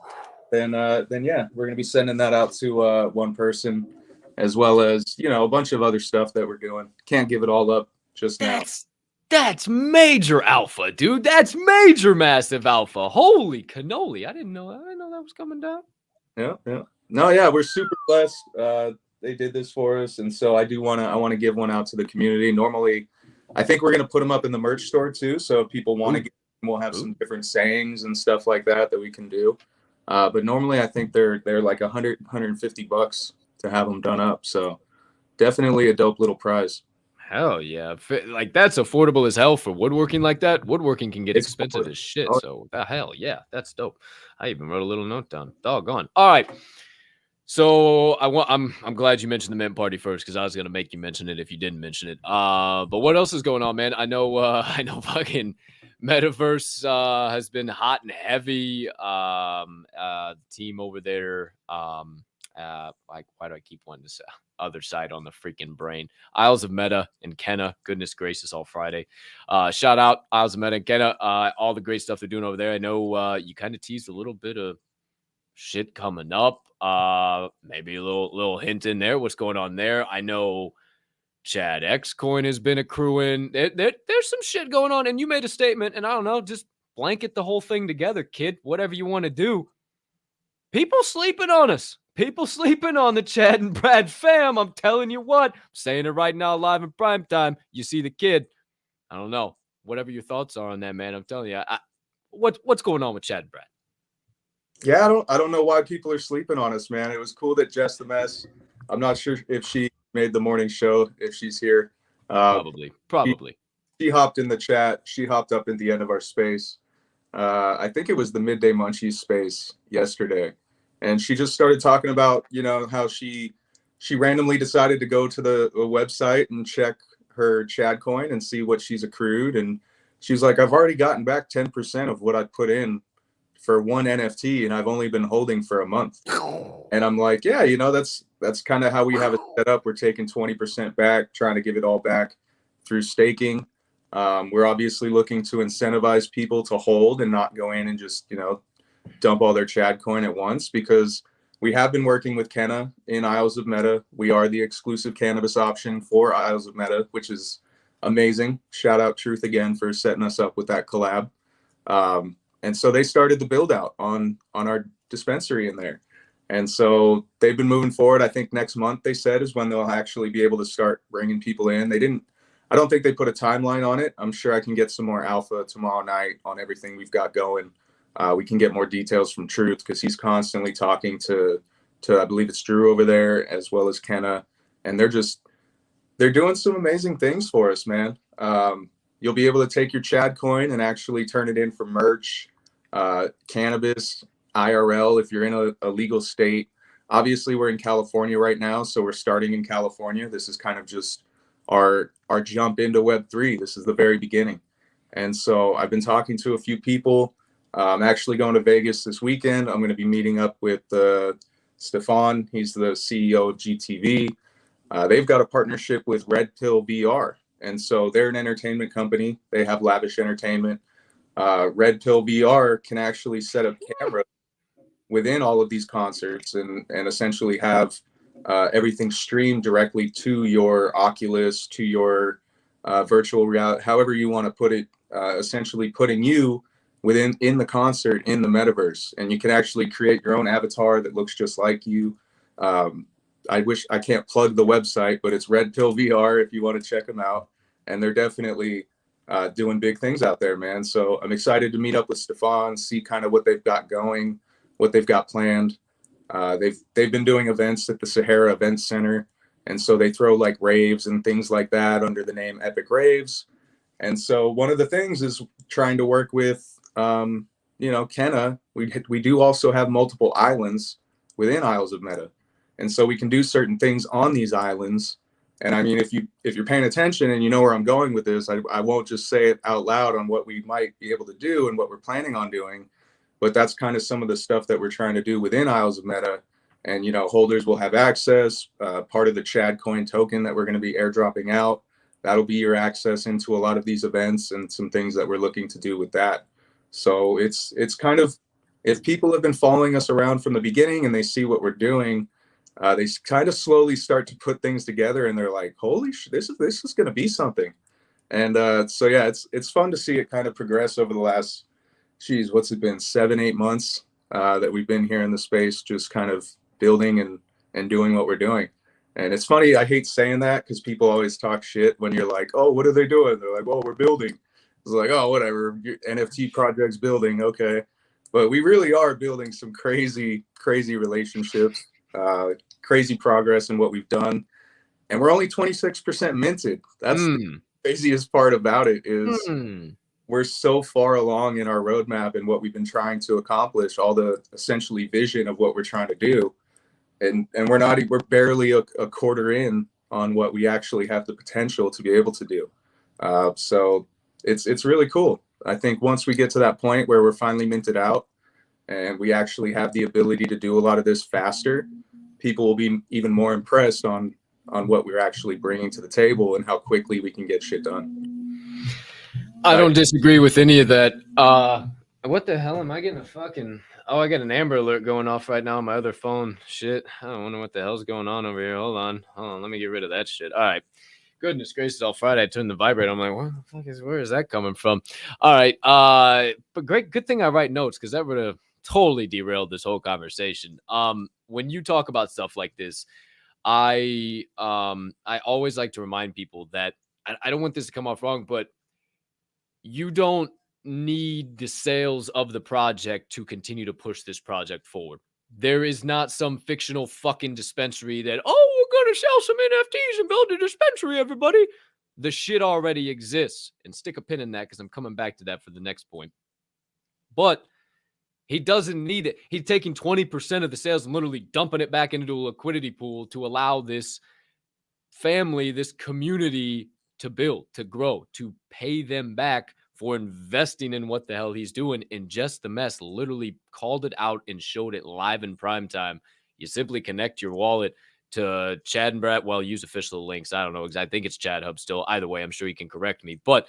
then yeah, we're going to be sending that out to one person, as well as, a bunch of other stuff that we're doing. Can't give it all up just now. That's major alpha, dude. That's major massive alpha. Holy cannoli. I didn't know that was coming down. Yeah. No, yeah, we're super blessed. They did this for us. And so I want to give one out to the community. Normally, I think we're going to put them up in the merch store too. So if people want to get them, we'll have some different sayings and stuff like that we can do. But normally I think they're like $150 to have them done up. So definitely a dope little prize. Hell yeah. That's affordable as hell for woodworking like that. Woodworking can get expensive as shit. So the hell yeah, that's dope. I even wrote a little note down. Doggone. All right. So I'm glad you mentioned the mint party first, because I was gonna make you mention it if you didn't mention it. But what else is going on, man? I know fucking Metaverse has been hot and heavy. The team over there, why do I keep wanting to say? other side on the freaking brain. Isles of Meta and Kenna, goodness gracious, all Friday. Shout out Isles of Meta and Kenna, all the great stuff they're doing over there. I know you kind of teased a little bit of shit coming up. Maybe a little hint in there. What's going on there? I know Chad X Coin has been accruing. There's some shit going on, and you made a statement, and I don't know, just blanket the whole thing together, kid. Whatever you want to do. People sleeping on us. People sleeping on the Chad and Brad fam. I'm telling you what. I'm saying it right now, live in prime time. You see the kid. I don't know. Whatever your thoughts are on that, man. I'm telling you. What's going on with Chad and Brad? Yeah, I don't know why people are sleeping on us, man. It was cool that Jess the Mess. I'm not sure if she made the morning show, if she's here. Probably. She hopped in the chat. She hopped up at the end of our space. I think it was the Midday Munchies space yesterday. And she just started talking about, you know, how she randomly decided to go to the website and check her Chad coin and see what she's accrued. And she's like, I've already gotten back 10% of what I put in for one NFT, and I've only been holding for a month. And I'm like, yeah, you know, that's kind of how we have it set up. We're taking 20% back, trying to give it all back through staking. We're obviously looking to incentivize people to hold and not go in and just, you know, dump all their Chad coin at once, because we have been working with Kenna in Isles of Meta. We are the exclusive cannabis option for Isles of Meta, which is amazing. Shout out Truth again for setting us up with that collab. And so they started the build out on our dispensary in there. And so they've been moving forward. I think next month, they said, is when they'll actually be able to start bringing people in. I don't think they put a timeline on it. I'm sure I can get some more alpha tomorrow night on everything we've got going. We can get more details from Truth, because he's constantly talking to I believe it's Drew over there, as well as Kenna. And they're doing some amazing things for us, man. You'll be able to take your Chad coin and actually turn it in for merch, cannabis, IRL, if you're in a legal state. Obviously, we're in California right now, so we're starting in California. This is kind of just our jump into Web3. This is the very beginning. And so I've been talking to a few people. I'm actually going to Vegas this weekend. I'm going to be meeting up with Stefan. He's the CEO of GTV. They've got a partnership with Red Pill VR. And so they're an entertainment company. They have lavish entertainment. Red Pill VR can actually set up cameras within all of these concerts and essentially have everything streamed directly to your Oculus, to your virtual reality, however you want to put it, essentially putting you in the concert in the metaverse. And you can actually create your own avatar that looks just like you. I wish I can't plug the website, but it's Red Pill VR if you want to check them out. And they're definitely doing big things out there, man. So I'm excited to meet up with Stefan, see kind of what they've got going, what they've got planned. They've been doing events at the Sahara Event Center. And so they throw like raves and things like that under the name Epic Raves. And so one of the things is trying to work with, Kenna. We do also have multiple islands within Isles of Meta. And so we can do certain things on these islands. And I mean, if you're paying attention and you know where I'm going with this, I won't just say it out loud on what we might be able to do and what we're planning on doing, but that's kind of some of the stuff that we're trying to do within Isles of Meta. And, you know, holders will have access, part of the Chad coin token that we're going to be airdropping out. That'll be your access into a lot of these events and some things that we're looking to do with that. So it's kind of, if people have been following us around from the beginning and they see what we're doing, they kind of slowly start to put things together and they're like, holy shit, this is going to be something. And so, yeah, it's fun to see it kind of progress over the last, what's it been, 7-8 months that we've been here in the space, just kind of building and doing what we're doing. And it's funny, I hate saying that because people always talk shit when you're like, oh, what are they doing? They're like, well, we're building. It's like, oh, whatever, your NFT project's building, okay. But we really are building some crazy relationships, crazy progress in what we've done. And we're only 26% minted. That's the craziest part about it is we're so far along in our roadmap and what we've been trying to accomplish, all the essentially vision of what we're trying to do. And we're barely a quarter in on what we actually have the potential to be able to do. So it's really cool. I think once we get to that point where we're finally minted out and we actually have the ability to do a lot of this faster, people will be even more impressed on on what we're actually bringing to the table and how quickly we can get shit done. I don't disagree with any of that. What the hell am I getting a fucking... Oh, I got an Amber Alert going off right now on my other phone. Shit. I don't wonder what the hell's going on over here. Hold on. Let me get rid of that shit. All right. Goodness gracious, all Friday I turned the vibrator. I'm like, where is that coming from? All right. But good thing I write notes, because that would have totally derailed this whole conversation. When you talk about stuff like this, I always like to remind people that I don't want this to come off wrong, but you don't need the sales of the project to continue to push this project forward. There is not some fictional fucking dispensary that, oh, we're going to sell some NFTs and build a dispensary, everybody. The shit already exists. And stick a pin in that, because I'm coming back to that for the next point. But he doesn't need it. He's taking 20% of the sales and literally dumping it back into a liquidity pool to allow this family, this community to build, to grow, to pay them back for investing in what the hell he's doing. And Just the Mess literally called it out and showed it live in prime time. You simply connect your wallet to Chad and Brett. Well, use official links. I don't know exactly. I think it's Chad Hub still. Either way, I'm sure you can correct me. But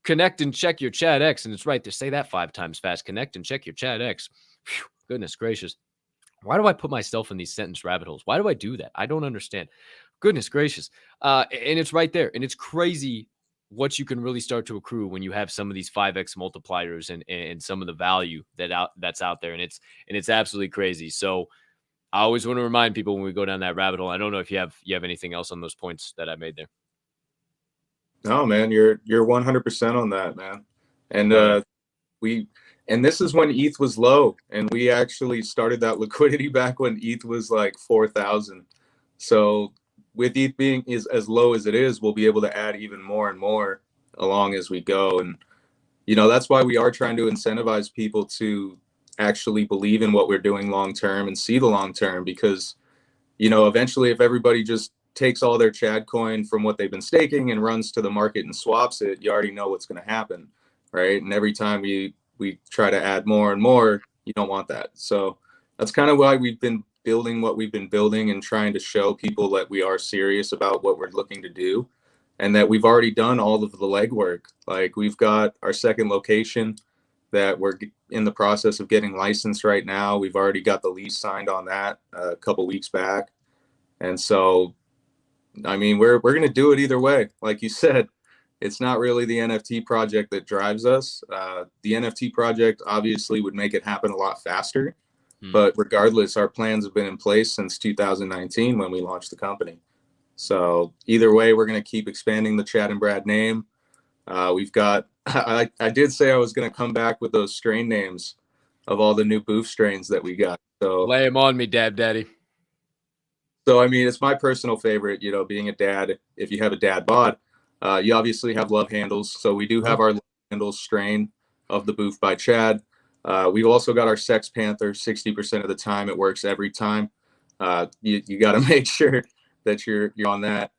connect and check your Chad X. And it's right to say that 5 times fast. Connect and check your Chad X. Whew, goodness gracious. Why do I put myself in these sentence rabbit holes? Why do I do that? I don't understand. Goodness gracious. And it's right there. And it's crazy what you can really start to accrue when you have some of these 5x multipliers and some of the value that's out there. And it's absolutely crazy. So I always want to remind people when we go down that rabbit hole. I don't know if you have anything else on those points that I made there. No, man, you're 100% on that, man. And and this is when ETH was low, and we actually started that liquidity back when ETH was like 4,000. So with ETH being as low as it is, we'll be able to add even more and more along as we go. And, that's why we are trying to incentivize people to actually believe in what we're doing long term and see the long term, because, eventually if everybody just takes all their Chad coin from what they've been staking and runs to the market and swaps it, you already know what's going to happen, right? And every time we try to add more and more, you don't want that. So that's kind of why we've been building what we've been building and trying to show people that we are serious about what we're looking to do, and that we've already done all of the legwork. Like, we've got our second location that we're in the process of getting licensed right now. We've already got the lease signed on that a couple weeks back. And so, I mean, we're going to do it either way. Like you said, it's not really the NFT project that drives us. The NFT project obviously would make it happen a lot faster. But regardless, our plans have been in place since 2019 when we launched the company. So either way, we're going to keep expanding the Chad and Brad name. We've got, I did say I was going to come back with those strain names of all the new booth strains that we got. So lay them on me, Dab Daddy. So, I mean, it's my personal favorite, being a dad. If you have a dad bod, you obviously have love handles. So we do have our love handles strain of the booth by Chad. We've also got our Sex Panther. 60% of the time, it works every time. You got to make sure that you're on that.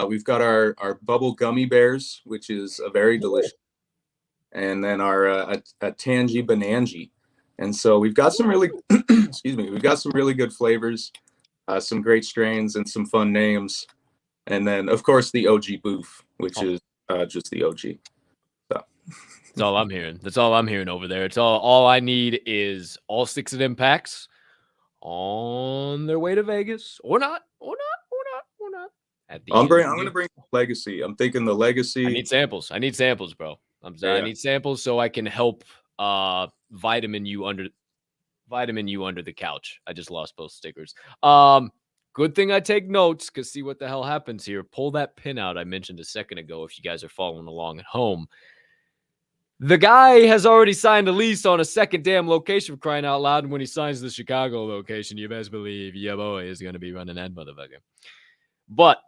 We've got our Bubble Gummy Bears, which is a very delicious, and then our a Tangy Bananji. And so we've got some really, excuse me, we've got some really good flavors, some great strains, and some fun names. And then, of course, the OG booth, which is just the OG. So. That's all I'm hearing. That's all I'm hearing over there. It's all I need is all 6 of them packs on their way to Vegas, or not. I'm going to bring Legacy. I'm thinking the Legacy. I need samples, bro. I need samples so I can help vitamin you under the couch. I just lost both stickers. Good thing I take notes, because see what the hell happens here. Pull that pin out I mentioned a second ago if you guys are following along at home. The guy has already signed a lease on a second damn location, for crying out loud. And when he signs the Chicago location, you best believe your boy is going to be running that motherfucker. But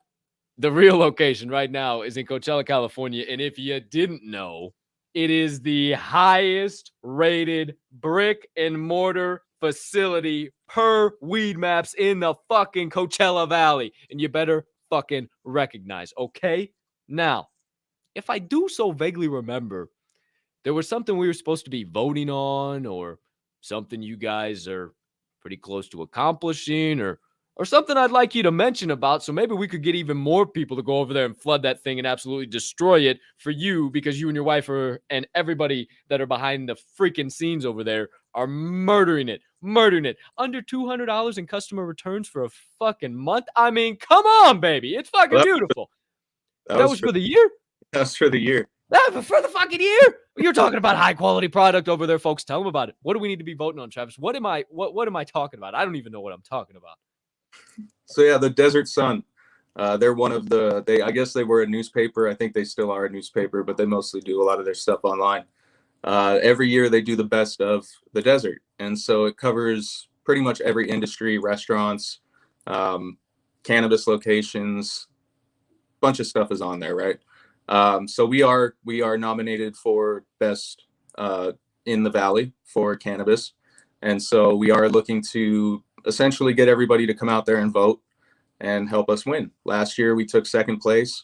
the real location right now is in Coachella, California. And if you didn't know, it is the highest rated brick and mortar facility per Weed Maps in the fucking Coachella Valley. And you better fucking recognize, okay? Now, if I do so vaguely remember, there was something we were supposed to be voting on, or something you guys are pretty close to accomplishing, or or something I'd like you to mention about, so maybe we could get even more people to go over there and flood that thing and absolutely destroy it for you, because you and your wife and everybody that are behind the freaking scenes over there are murdering it. Under $200 in customer returns for a fucking month. I mean, come on, baby. It's fucking beautiful. That was for the year? That's for the year. For the fucking year. You're talking about high quality product over there, folks. Tell them about it. What do we need to be voting on, Travis? What am I talking about? I don't even know what I'm talking about. So yeah, the Desert Sun. They're one of I guess they were a newspaper. I think they still are a newspaper, but they mostly do a lot of their stuff online. Every year they do the best of the desert. And so it covers pretty much every industry, restaurants, cannabis locations, bunch of stuff is on there, right? So we are nominated for best in the Valley for cannabis. And so we are looking to essentially get everybody to come out there and vote and help us win. Last year we took second place.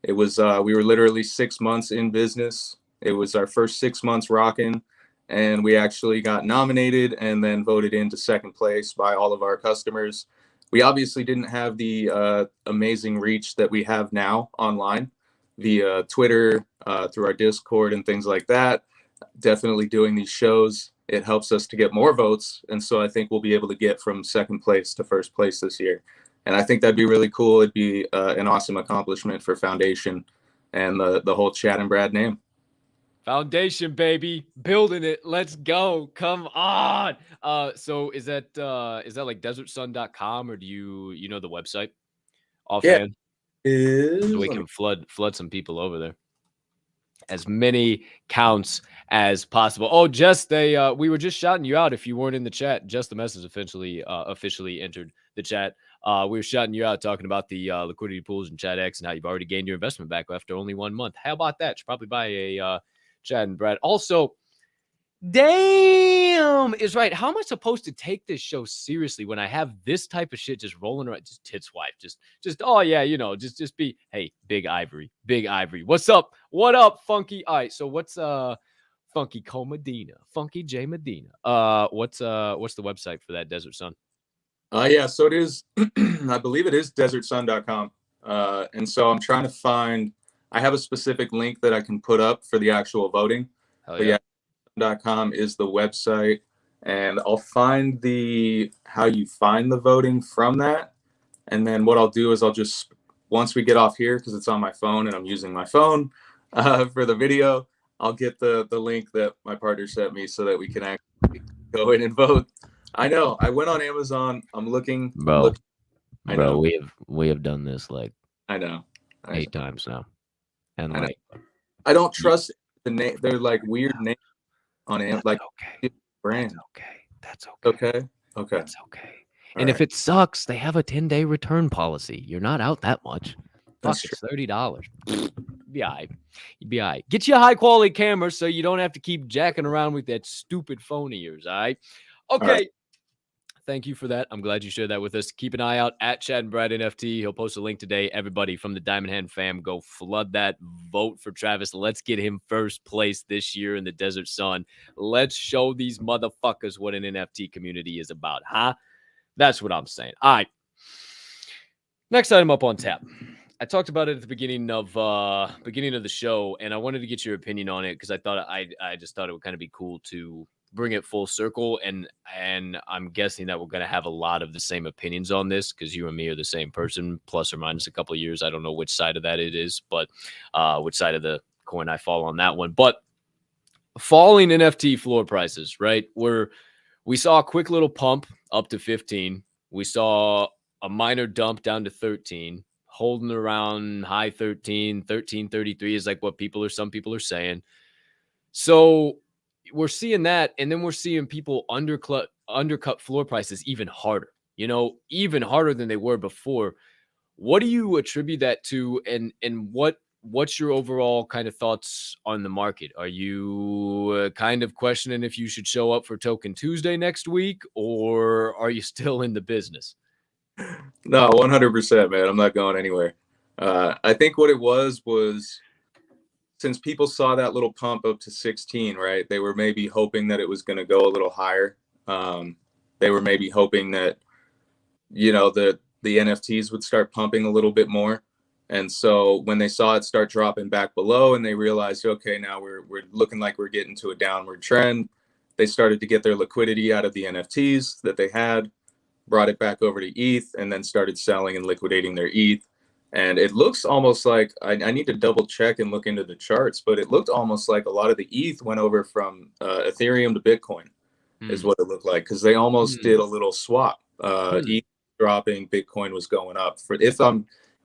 It was we were literally 6 months in business. It was our first 6 months rocking, and we actually got nominated and then voted into second place by all of our customers. We obviously didn't have the amazing reach that we have now online via Twitter, through our Discord and things like that. Definitely doing these shows, it helps us to get more votes. And so I think we'll be able to get from second place to first place this year. And I think that'd be really cool. It'd be an awesome accomplishment for Foundation and the whole Chad and Brad name. Foundation, baby, building it. Let's go. Come on. So is that like desertsun.com, or do you know the website offhand? So we can flood some people over there. As many counts as possible. Oh, Jess, we were just shouting you out if you weren't in the chat. Just the message officially entered the chat. We were shouting you out, talking about the liquidity pools and Chat X and how you've already gained your investment back after only 1 month. How about that? Should probably buy a Chad and Brad. Also, damn is right. How am I supposed to take this show seriously when I have this type of shit just rolling around? Just tits wife. Just oh yeah, just be, hey, Big Ivory. What's up? What up, Funky? All right, so what's Funky Co Medina? Funky J Medina. What's the website for that Desert Sun? Yeah, so it is I believe it is desertsun.com. And so I'm trying to find, I have a specific link that I can put up for the actual voting. But yeah, .com is the website, and I'll find how you find the voting from that. And then what I'll do is I'll just, once we get off here, because it's on my phone and I'm using my phone for the video, I'll get the link that my partner sent me so that we can actually go in and vote. I know. I went on Amazon. I'm looking. Bro, I know. we have done this like I know. 8 times now. And like, I don't trust the name. They're like weird names on Amazon. Like okay. brand. That's okay. Okay. That's okay. And if it sucks, they have a 10-day return policy. You're not out that much. Fuck, it's $30. Be all right. Get you a high quality camera so you don't have to keep jacking around with that stupid phone of yours. All right. Okay. All right. Thank you for that. I'm glad you shared that with us. Keep an eye out at Chad and Brad NFT. He'll post a link today. Everybody from the Diamond Hand fam, go flood that. Vote for Travis. Let's get him first place this year in the Desert Sun. Let's show these motherfuckers what an NFT community is about, huh? That's what I'm saying. All right. Next item up on tap. I talked about it at the beginning of the show, and I wanted to get your opinion on it because I just thought it would kind of be cool to bring it full circle, and I'm guessing that we're going to have a lot of the same opinions on this because you and me are the same person, plus or minus a couple of years. I don't know which side of that it is, but which side of the coin I fall on that one. But falling NFT floor prices, right? We saw a quick little pump up to 15. We saw a minor dump down to 13, holding around high 13.33 is like what some people are saying. So we're seeing that, and then we're seeing people undercut floor prices even harder, even harder than they were before. What do you attribute that to, and what's your overall kind of thoughts on the market? Are you kind of questioning if you should show up for Tokin Tuesday next week, or are you still in the business? No, 100%, man. I'm not going anywhere. I think what it was since people saw that little pump up to 16, right? They were maybe hoping that it was going to go a little higher. They were maybe hoping that the NFTs would start pumping a little bit more. And so when they saw it start dropping back below and they realized, okay, now we're looking like we're getting to a downward trend, they started to get their liquidity out of the NFTs that they had, brought it back over to ETH, and then started selling and liquidating their ETH. And it looks almost like, I need to double check and look into the charts, but it looked almost like a lot of the ETH went over from Ethereum to Bitcoin is what it looked like, because they almost did a little swap. ETH dropping, Bitcoin was going up.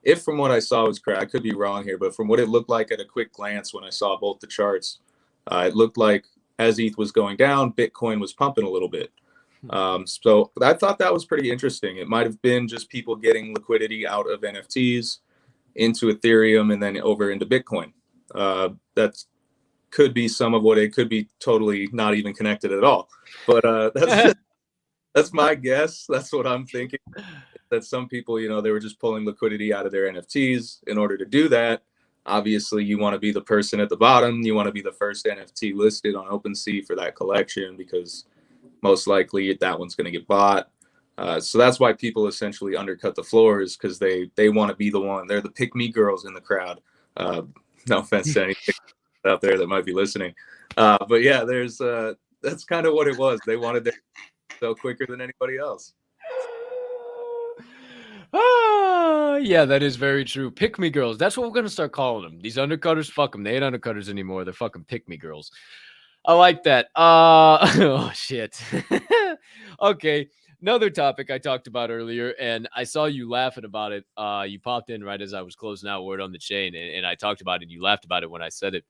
If from what I saw was correct, I could be wrong here, but from what it looked like at a quick glance when I saw both the charts, it looked like as ETH was going down, Bitcoin was pumping a little bit. So I thought that was pretty interesting. It might have been just people getting liquidity out of NFTs into Ethereum and then over into Bitcoin. That could be some of what it could be, totally not even connected at all. But that's my guess. That's what I'm thinking. That some people, they were just pulling liquidity out of their NFTs. In order to do that, obviously you want to be the person at the bottom. You want to be the first NFT listed on OpenSea for that collection, because most likely that one's going to get bought. So that's why people essentially undercut the floors, because they want to be the one. They're the pick me girls in the crowd. No offense to anything out there that might be listening. But yeah, that's kind of what it was. They wanted to sell quicker than anybody else. Yeah, that is very true. Pick me girls. That's what we're gonna start calling them. These undercutters, fuck them. They ain't undercutters anymore. They're fucking pick me girls. I like that. Oh shit. Okay, another topic I talked about earlier, and I saw you laughing about it. You popped in right as I was closing out Word on the Chain, and I talked about it. You laughed about it when I said it,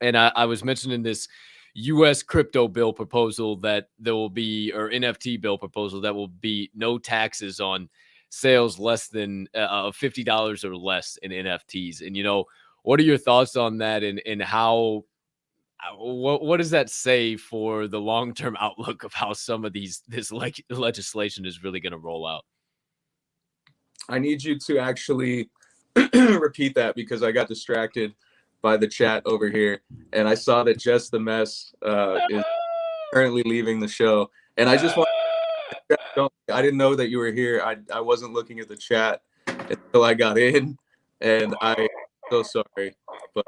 and I was mentioning this U.S. crypto bill proposal that there will be, or NFT bill proposal that will be no taxes on sales less than $50 or less in NFTs. And what are your thoughts on that, and how what does that say for the long-term outlook of how some of this legislation is really going to roll out? I need you to actually repeat that, because I got distracted by the chat over here, and I saw that Just the Mess is currently leaving the show, and I just want I didn't know that you were here. I wasn't looking at the chat until I got in, and I'm so sorry, but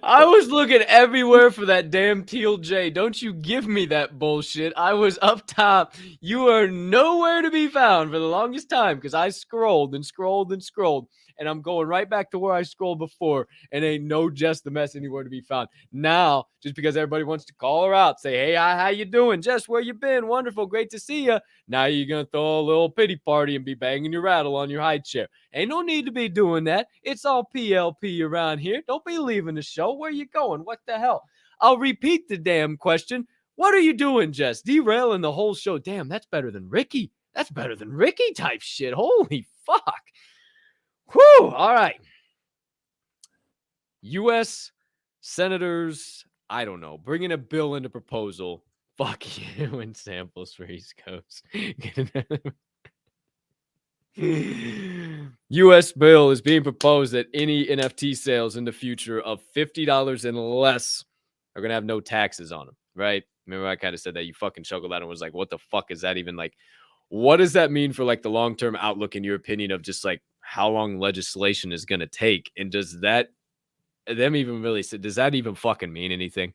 I was looking everywhere for that damn Teal J. Don't you give me that bullshit. I was up top. You are nowhere to be found for the longest time, because I scrolled and scrolled and scrolled, and I'm going right back to where I scrolled before, and ain't no Jess the Mess anywhere to be found. Now, just because everybody wants to call her out, say, hey, how you doing? Jess, where you been? Wonderful. Great to see you. Now you're going to throw a little pity party and be banging your rattle on your high chair. Ain't no need to be doing that. It's all PLP around here. Don't be leaving the show. Where you going? What the hell? I'll repeat the damn question. What are you doing, Jess? Derailing the whole show. Damn, that's better than Ricky. That's better than Ricky type shit. Holy fuck. Whew. All right. U.S. senators, I don't know, bringing a bill into proposal. Fuck you and samples for East Coast. U.S. bill is being proposed that any NFT sales in the future of $50 and less are going to have no taxes on them, right? Remember, I kind of said that. You fucking chuckled at it and was like, what the fuck is that even like? What does that mean for like the long-term outlook, in your opinion, of just like how long legislation is going to take? And does that even fucking mean anything?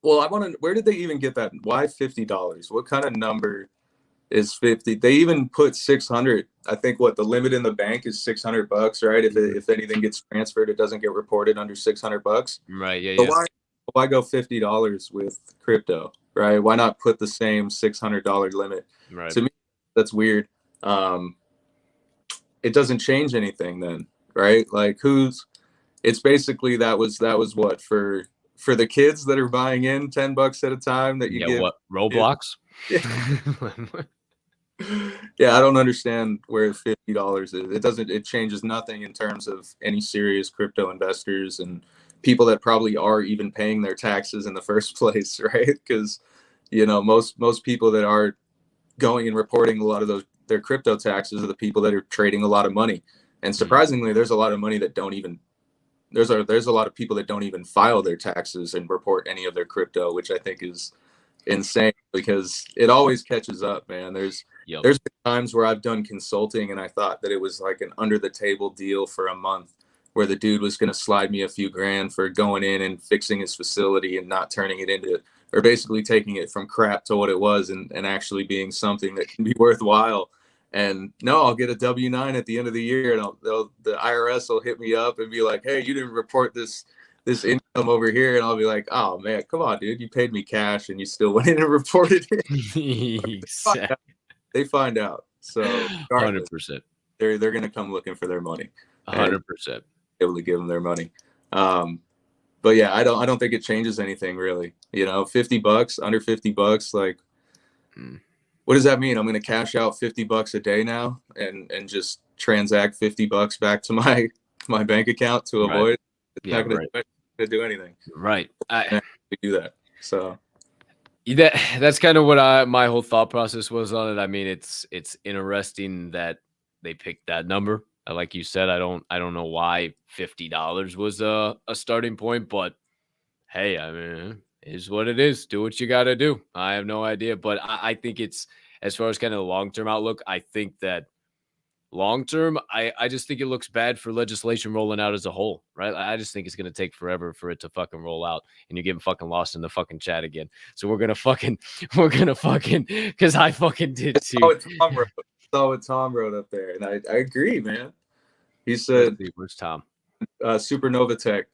Well, I want to, where did they even get that? Why $50? What kind of number is 50? They even put 600. I think the limit in the bank is $600, right? If anything gets transferred, it doesn't get reported under $600. Right. Yeah. But why go $50 with crypto, right? Why not put the same $600 limit? Right. To me, that's weird. It doesn't change anything then, right? Like it's basically that was what for the kids that are buying in $10 at a time that you give. What, Roblox? Yeah, I don't understand where $50 is. It changes nothing in terms of any serious crypto investors and people that probably are even paying their taxes in the first place, right? Because most people that are going and reporting a lot of their crypto taxes are the people that are trading a lot of money. And surprisingly, there's a lot of money that don't even there's a lot of people that don't even file their taxes and report any of their crypto, which I think is insane, because it always catches up, man. Yep. There's been times where I've done consulting and I thought that it was like an under the table deal for a month where the dude was going to slide me a few grand for going in and fixing his facility and not turning it into, or basically taking it from crap to what it was and actually being something that can be worthwhile. And no, I'll get a W-9 at the end of the year, and the IRS will hit me up and be like, "Hey, you didn't report this income over here," and I'll be like, "Oh man, come on, dude, you paid me cash and you still went in and reported it." Exactly. They find out. So 100%. They're gonna come looking for their money. 100%. Able to give them their money. But yeah, I don't think it changes anything really. You know, $50, under $50, like. What does that mean? I'm going to cash out $50 a day now and just transact $50 back to my bank account to avoid it. It's not going to do anything. Right. I do that. So that's kind of what my whole thought process was on it. I mean, it's interesting that they picked that number. Like you said, I don't know why $50 was a starting point, but hey, I mean, it is what it is. Do what you got to do. I have no idea, but I think it's, as far as kind of the long-term outlook, I think that long-term, I just think it looks bad for legislation rolling out as a whole, right? I just think it's going to take forever for it to fucking roll out, and you're getting fucking lost in the fucking chat again. So we're going to because I fucking did too. What Tom wrote up there, and I agree, man. He said, "Where's Tom?" Supernova Tech.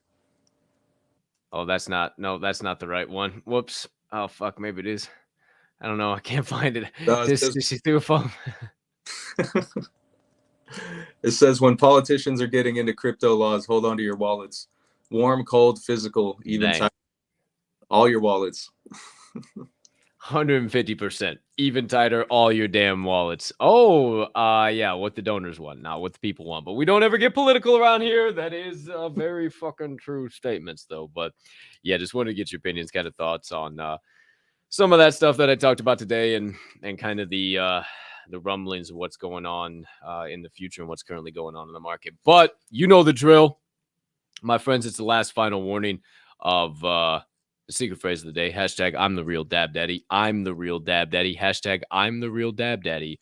Oh, that's not the right one. Whoops. Oh, fuck. Maybe it is. I don't know. I can't find it. Did she threw a phone? It says, when politicians are getting into crypto laws, hold on to your wallets. Warm, cold, physical, even tight. All your wallets. 150%. Even tighter, all your damn wallets. Oh, yeah, what the donors want, not what the people want. But we don't ever get political around here. That is very fucking true statements, though. But yeah, just wanted to get your opinions, kind of thoughts on some of that stuff that I talked about today, and kind of the rumblings of what's going on in the future and what's currently going on in the market. But you know the drill, my friends. It's the last final warning of the secret phrase of the day. Hashtag I'm the real dab daddy. I'm the real dab daddy. Hashtag I'm the real dab daddy.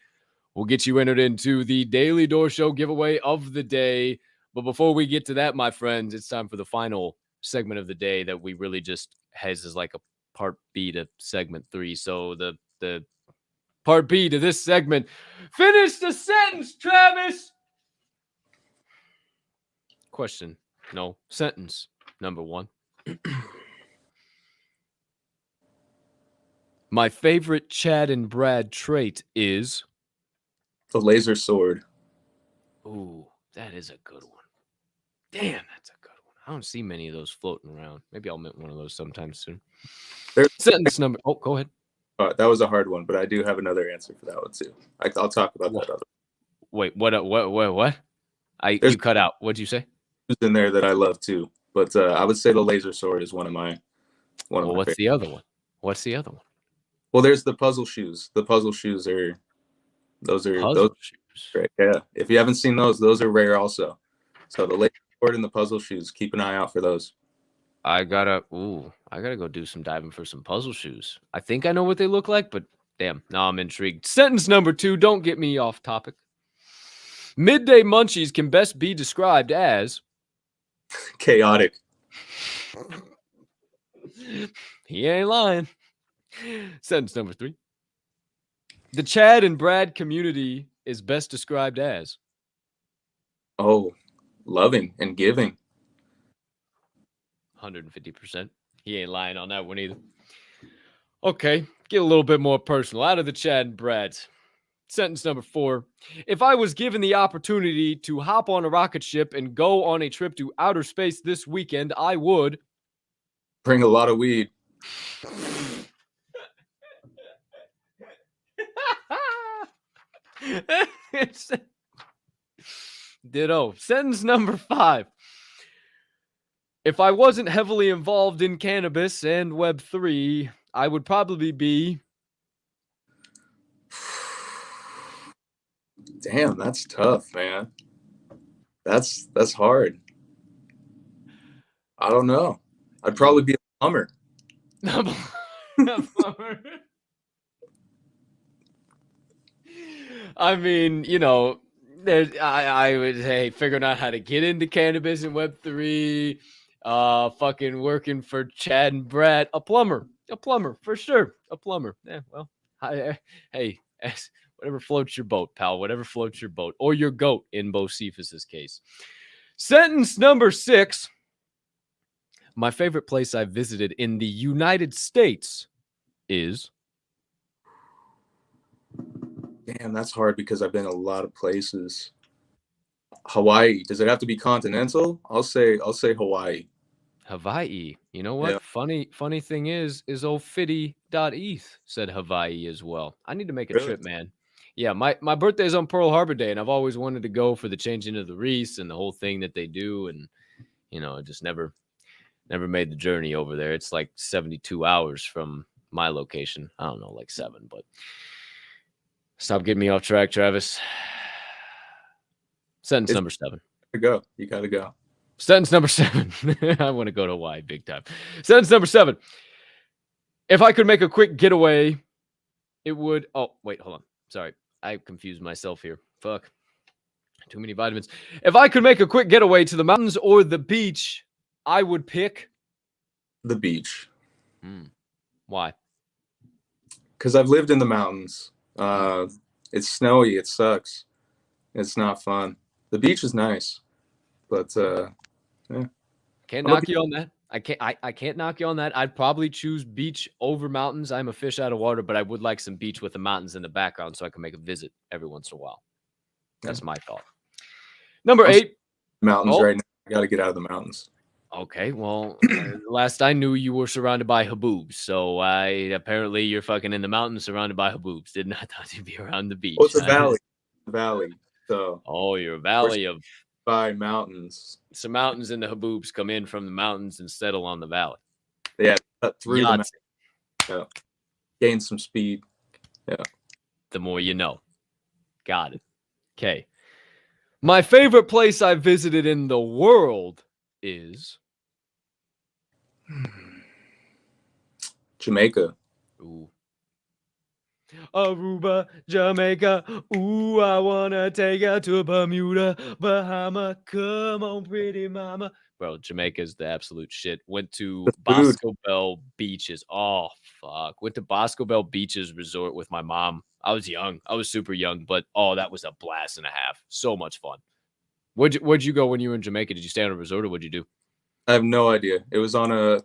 We'll get you entered into the Daily Door Show giveaway of the day. But before we get to that, my friends, it's time for the final segment of the day that we really just has as like a part B to segment 3. So the part B to this segment. Finish the sentence, Travis. Question. No. Sentence number 1. My favorite Chad and Brad trait is the laser sword. Ooh, that is a good one. Damn, that's a good one. I don't see many of those floating around. Maybe I'll mint one of those sometime soon. Sentence number. Oh, go ahead. That was a hard one, but I do have another answer for that one too. I'll talk about that other. Wait, what? You cut out. What'd you say? In there that I love too, but I would say the laser sword is one of my. What's the other one? What's the other one? Well, there's the puzzle shoes. The puzzle shoes are those shoes. Right? Yeah. If you haven't seen those are rare also. So the laser sword and the puzzle shoes. Keep an eye out for those. I gotta go do some diving for some puzzle shoes. I think I know what they look like, but damn, now I'm intrigued. Sentence number 2, don't get me off topic. Midday munchies can best be described as chaotic. He ain't lying. Sentence number 3. The Chad and Brad community is best described as loving and giving. 150%. He ain't lying on that one either. Okay, get a little bit more personal. Out of the Chad and Brads. Sentence number 4. If I was given the opportunity to hop on a rocket ship and go on a trip to outer space this weekend, I would bring a lot of weed. Ditto. Sentence number 5. If I wasn't heavily involved in cannabis and Web3, I would probably be. Damn, that's tough, man. That's hard. I don't know. I'd probably be a plumber. I mean, you know, I would say figuring out how to get into cannabis and Web3, fucking working for Chad and Brett, a plumber for sure, a plumber. Yeah, well, hey, whatever floats your boat, pal, whatever floats your boat, or your goat in Bo Cephas's case. Sentence number 6. My favorite place I visited in the United States is. Damn, that's hard because I've been a lot of places. Hawaii. Does it have to be continental? I'll say Hawaii. Hawaii. You know what? Yeah. Funny thing is old Fitty.eth said Hawaii as well. I need to make a Really? trip, man. Yeah, my birthday is on Pearl Harbor Day, and I've always wanted to go for the changing of the wreaths and the whole thing that they do, and you know, I just never made the journey over there. It's like 72 hours from my location. I don't know, like 7, but stop getting me off track, Travis. Sentence number 7. You gotta go. Sentence number 7. I want to go to Hawaii big time. Sentence number 7. If I could make a quick getaway, it would. Oh, wait, hold on. Sorry. I confused myself here. Fuck. Too many vitamins. If I could make a quick getaway to the mountains or the beach, I would pick the beach. Why? Because I've lived in the mountains. It's snowy. It sucks. It's not fun. The beach is nice, but yeah. Can't knock you on that. I can't knock you on that. I'd probably choose beach over mountains. I'm a fish out of water, but I would like some beach with the mountains in the background so I can make a visit every once in a while. That's my thought. Number 8. Mountains right now. I got to get out of the mountains. Okay, well, last I knew you were surrounded by haboobs. So apparently you're fucking in the mountains surrounded by haboobs. Did not thought you'd be around the beach. Well, it's a valley. Valley. So. Oh, you're a valley of. By mountains. Some mountains and the haboobs come in from the mountains and settle on the valley. Yeah, through the mountains. Yeah. Gain some speed. Yeah. The more you know. Got it. Okay. My favorite place I visited in the world is Jamaica. Ooh. Aruba, Jamaica. Ooh, I wanna take her to Bermuda, Bahama. Come on, pretty mama. Bro, Jamaica's the absolute shit. Went to Bosco Bell Beaches. Oh, fuck. Went to Bosco Bell Beaches Resort with my mom. I was young. I was super young, but that was a blast and a half. So much fun. Where'd you go when you were in Jamaica? Did you stay on a resort or what'd you do? I have no idea. It was on a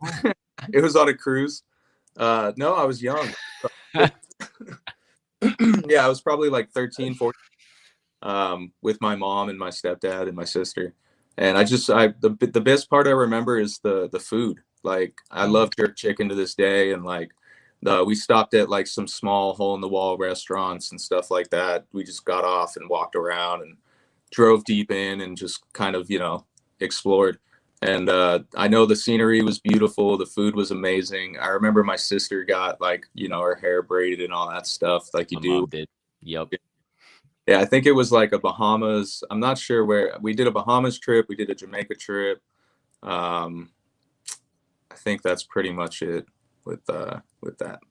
it was on a cruise. No, I was young. Yeah, I was probably like 13, 14, with my mom and my stepdad and my sister. And the best part I remember is the food. Like, I love jerk chicken to this day. And like, we stopped at like some small hole in the wall restaurants and stuff like that. We just got off and walked around and drove deep in and just kind of, explored. And I know the scenery was beautiful. The food was amazing. I remember my sister got like, her hair braided and all that stuff like you do. Mom did. Yep. Yeah, I think it was like a Bahamas. I'm not sure where. We did a Bahamas trip. We did a Jamaica trip. I think that's pretty much it with that.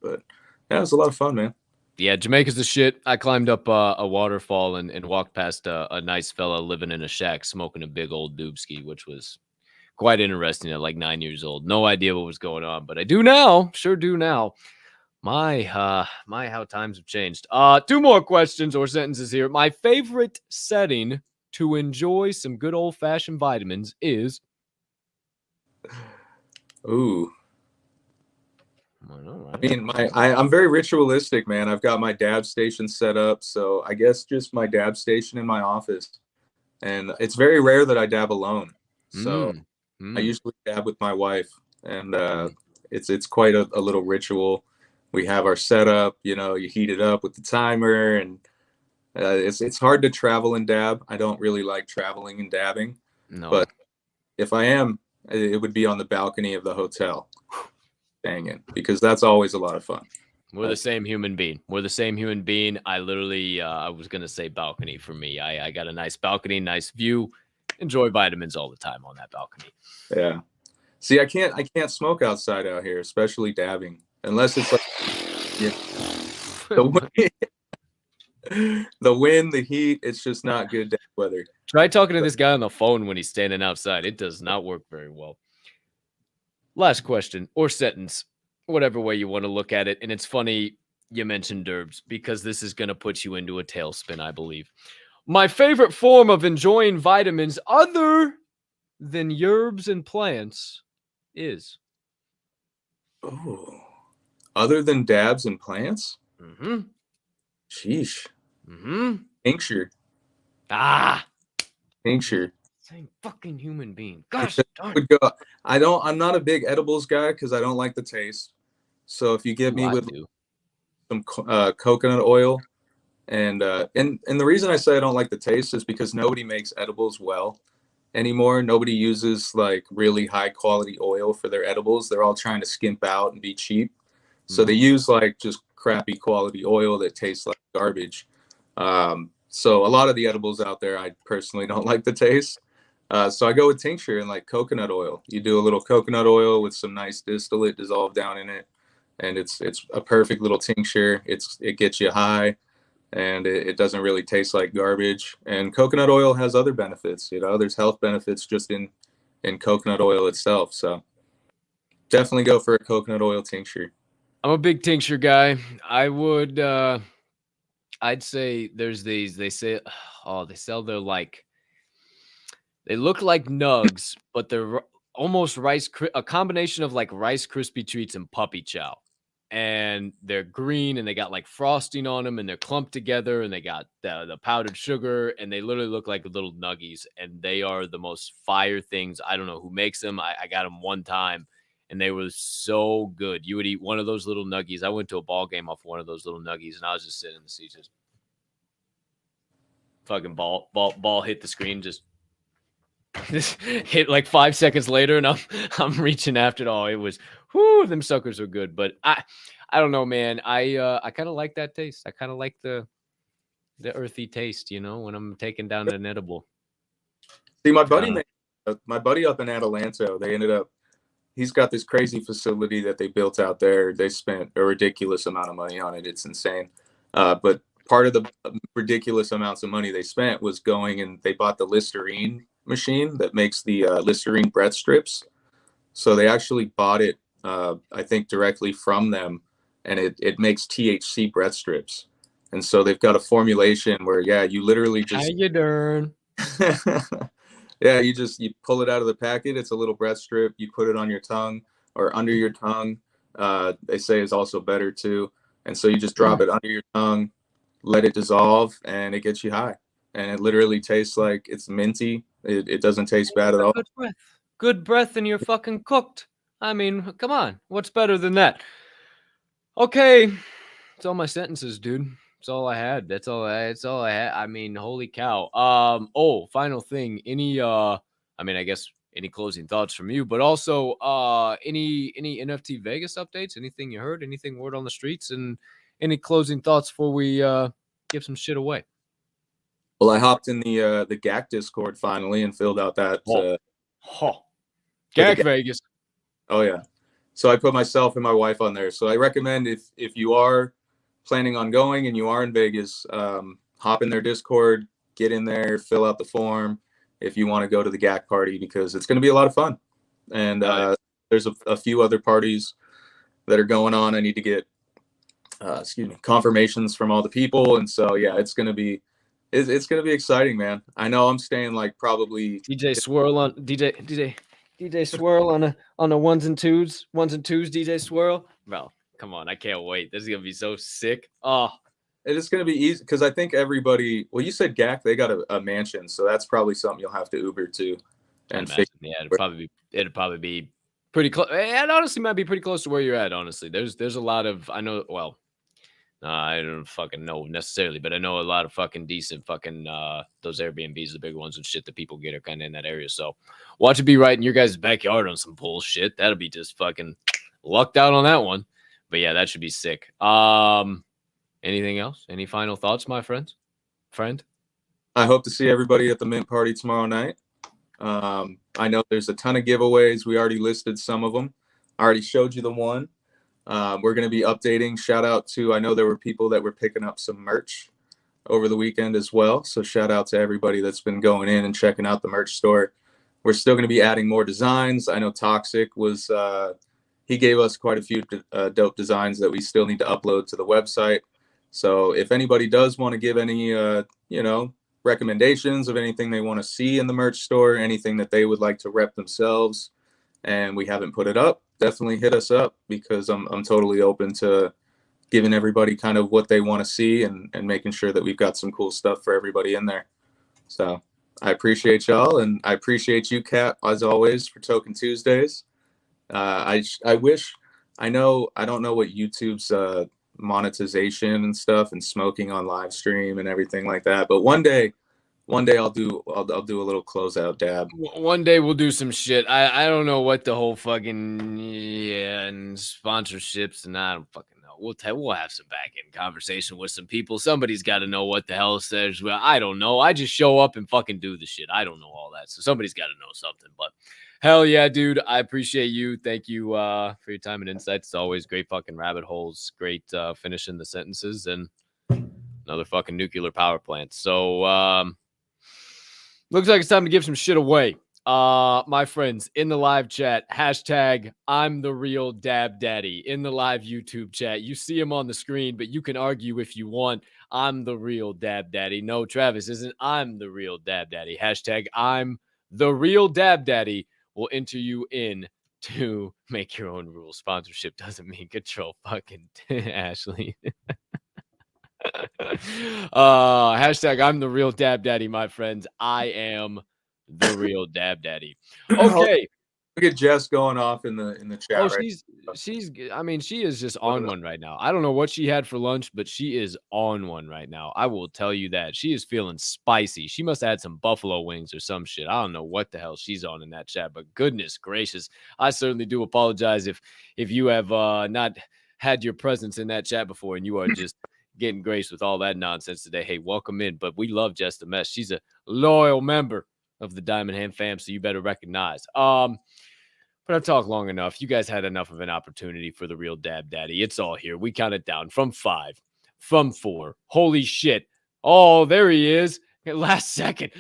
But yeah, it was a lot of fun, man. Yeah, Jamaica's the shit. I climbed up a waterfall and walked past a nice fella living in a shack smoking a big old doobski, which was quite interesting at like 9 years old. No idea what was going on, but I do now. Sure do now. My how times have changed. 2 more questions or sentences here. My favorite setting to enjoy some good old-fashioned vitamins is. Ooh. I mean, I'm very ritualistic, man. I've got my dab station set up, so I guess just my dab station in my office. And it's very rare that I dab alone. So I usually dab with my wife, and it's quite a little ritual. We have our setup, you heat it up with the timer, and it's hard to travel and dab. I don't really like traveling and dabbing. No. But if I am, it would be on the balcony of the hotel. Dang it, because that's always a lot of fun. We're the same human being. I literally, I was going to say balcony for me. I got a nice balcony, nice view. Enjoy vitamins all the time on that balcony. Yeah. See, I can't smoke outside out here, especially dabbing, unless it's like, The wind, the heat, it's just not good day weather. Try talking to this guy on the phone when he's standing outside. It does not work very well. Last question or sentence, whatever way you want to look at it. And it's funny you mentioned derbs because this is going to put you into a tailspin, I believe. My favorite form of enjoying vitamins other than herbs and plants is. Oh, other than dabs and plants? Mm-hmm. Sheesh. Mm-hmm. Tincture. Tincture. Same fucking human being. Gosh darn. I'm not a big edibles guy because I don't like the taste. So if you get me with some coconut oil, and the reason I say I don't like the taste is because nobody makes edibles well anymore. Nobody uses like really high quality oil for their edibles. They're all trying to skimp out and be cheap. So they use like just crappy quality oil that tastes like garbage. So a lot of the edibles out there, I personally don't like the taste. So I go with tincture and like coconut oil. You do a little coconut oil with some nice distillate dissolved down in it, and it's a perfect little tincture. It gets you high, and it doesn't really taste like garbage. And coconut oil has other benefits. You know, there's health benefits just in coconut oil itself. So definitely go for a coconut oil tincture. I'm a big tincture guy. I would I'd say there's these, they say, oh, they sell their like, they look like nugs, but they're almost a combination of like Rice Krispie treats and puppy chow. And they're green and they got like frosting on them and they're clumped together and they got the powdered sugar and they literally look like little nuggies and they are the most fire things. I don't know who makes them. I got them one time and they were so good. You would eat one of those little nuggies. I went to a ball game off one of those little nuggies and I was just sitting in the seat, just fucking ball hit the screen, just hit like 5 seconds later, and I'm reaching after it. Oh, it was, whoo, them suckers are good. But I don't know, man. I kind of like that taste. I kind of like the earthy taste, you know, when I'm taking down an edible. See, my buddy up in Atlanta, he's got this crazy facility that they built out there. They spent a ridiculous amount of money on it. It's insane. But part of the ridiculous amounts of money they spent was going and they bought the Listerine machine that makes the Listerine breath strips. So they actually bought it, I think, directly from them, and it makes THC breath strips. And so they've got a formulation where, yeah, you literally just... How you doing? Yeah, you pull it out of the packet. It's a little breath strip. You put it on your tongue or under your tongue. They say is also better too. And so you just drop it under your tongue, let it dissolve, and it gets you high. And it literally tastes like it's minty. It doesn't taste bad at all. Good breath and you're fucking cooked. I mean, come on. What's better than that? Okay. That's all my sentences, dude. That's all I had. That's all I had. I mean, holy cow. Final thing. Any I guess any closing thoughts from you, but also any NFT Vegas updates? Anything you heard? Anything word on the streets? And any closing thoughts before we give some shit away? Well, I hopped in the GAC Discord finally and filled out that GAC Vegas. Oh yeah. So I put myself and my wife on there. So I recommend if you are planning on going and you are in Vegas, hop in their Discord, get in there, fill out the form if you want to go to the GAC party, because it's going to be a lot of fun. And there's a few other parties that are going on. I need to get confirmations from all the people. And so, yeah, it's going to be exciting, man. I know I'm staying like probably DJ Swirl on the ones and twos, DJ Swirl. Well, come on, I can't wait. This is gonna be so sick. Oh, it is gonna be easy because I think everybody. Well, you said GAC, they got a mansion, so that's probably something you'll have to Uber to. And yeah, it'd probably be pretty close. It honestly might be pretty close to where you're at. Honestly, there's a lot of I don't fucking know necessarily, but I know a lot of fucking decent fucking those Airbnbs, the big ones and shit that people get are kind of in that area. So watch it be right in your guys' backyard on some bullshit. That'll be just fucking lucked out on that one. But yeah, that should be sick. Anything else? Any final thoughts, my friend? I hope to see everybody at the Mint Party tomorrow night. I know there's a ton of giveaways. We already listed some of them. I already showed you the one. We're going to be updating. Shout out to, I know there were people that were picking up some merch over the weekend as well. So shout out to everybody that's been going in and checking out the merch store. We're still going to be adding more designs. I know Toxic was, he gave us quite a few dope designs that we still need to upload to the website. So if anybody does want to give any, recommendations of anything they want to see in the merch store, anything that they would like to rep themselves, and we haven't put it up, definitely hit us up, because I'm totally open to giving everybody kind of what they want to see and making sure that we've got some cool stuff for everybody in there. So I appreciate y'all, and I appreciate you, Kat, as always, for Tokin Tuesdays. I wish, I don't know what YouTube's monetization and stuff and smoking on live stream and everything like that, but one day I'll do a little closeout dab. One day we'll do some shit. I don't know what the whole fucking and sponsorships, and I don't fucking know. We'll have some back end conversation with some people. Somebody's got to know what the hell says. Well, I don't know. I just show up and fucking do the shit. I don't know all that, so somebody's got to know something. But hell yeah, dude, I appreciate you. Thank you for your time and insights. It's always great fucking rabbit holes. Great finishing the sentences, and another fucking nuclear power plant. So looks like it's time to give some shit away. My friends, in the live chat, hashtag I'm the real Dab Daddy in the live YouTube chat. You see him on the screen, but you can argue if you want. I'm the real Dab Daddy. No, Travis isn't. I'm the real Dab Daddy. Hashtag I'm the real Dab Daddy will enter you in to make your own rules. Sponsorship doesn't mean control. Fucking Ashley. Hashtag I'm the real Dab Daddy, my friends. I am the real Dab Daddy. Okay. Look at Jess going off in the chat. Oh, she is just on one right now. I don't know what she had for lunch, but she is on one right now. I will tell you that. She is feeling spicy. She must have had some buffalo wings or some shit. I don't know what the hell she's on in that chat, but goodness gracious. I certainly do apologize if you have not had your presence in that chat before and you are just getting graced with all that nonsense today. Hey, welcome in. But we love Jess the Mess. She's a loyal member of the Diamond Hand fam, so you better recognize. But I've talked long enough. You guys had enough of an opportunity for the real Dab Daddy. It's all here. We count it down from 5, from 4. Holy shit. Oh, there he is. Last second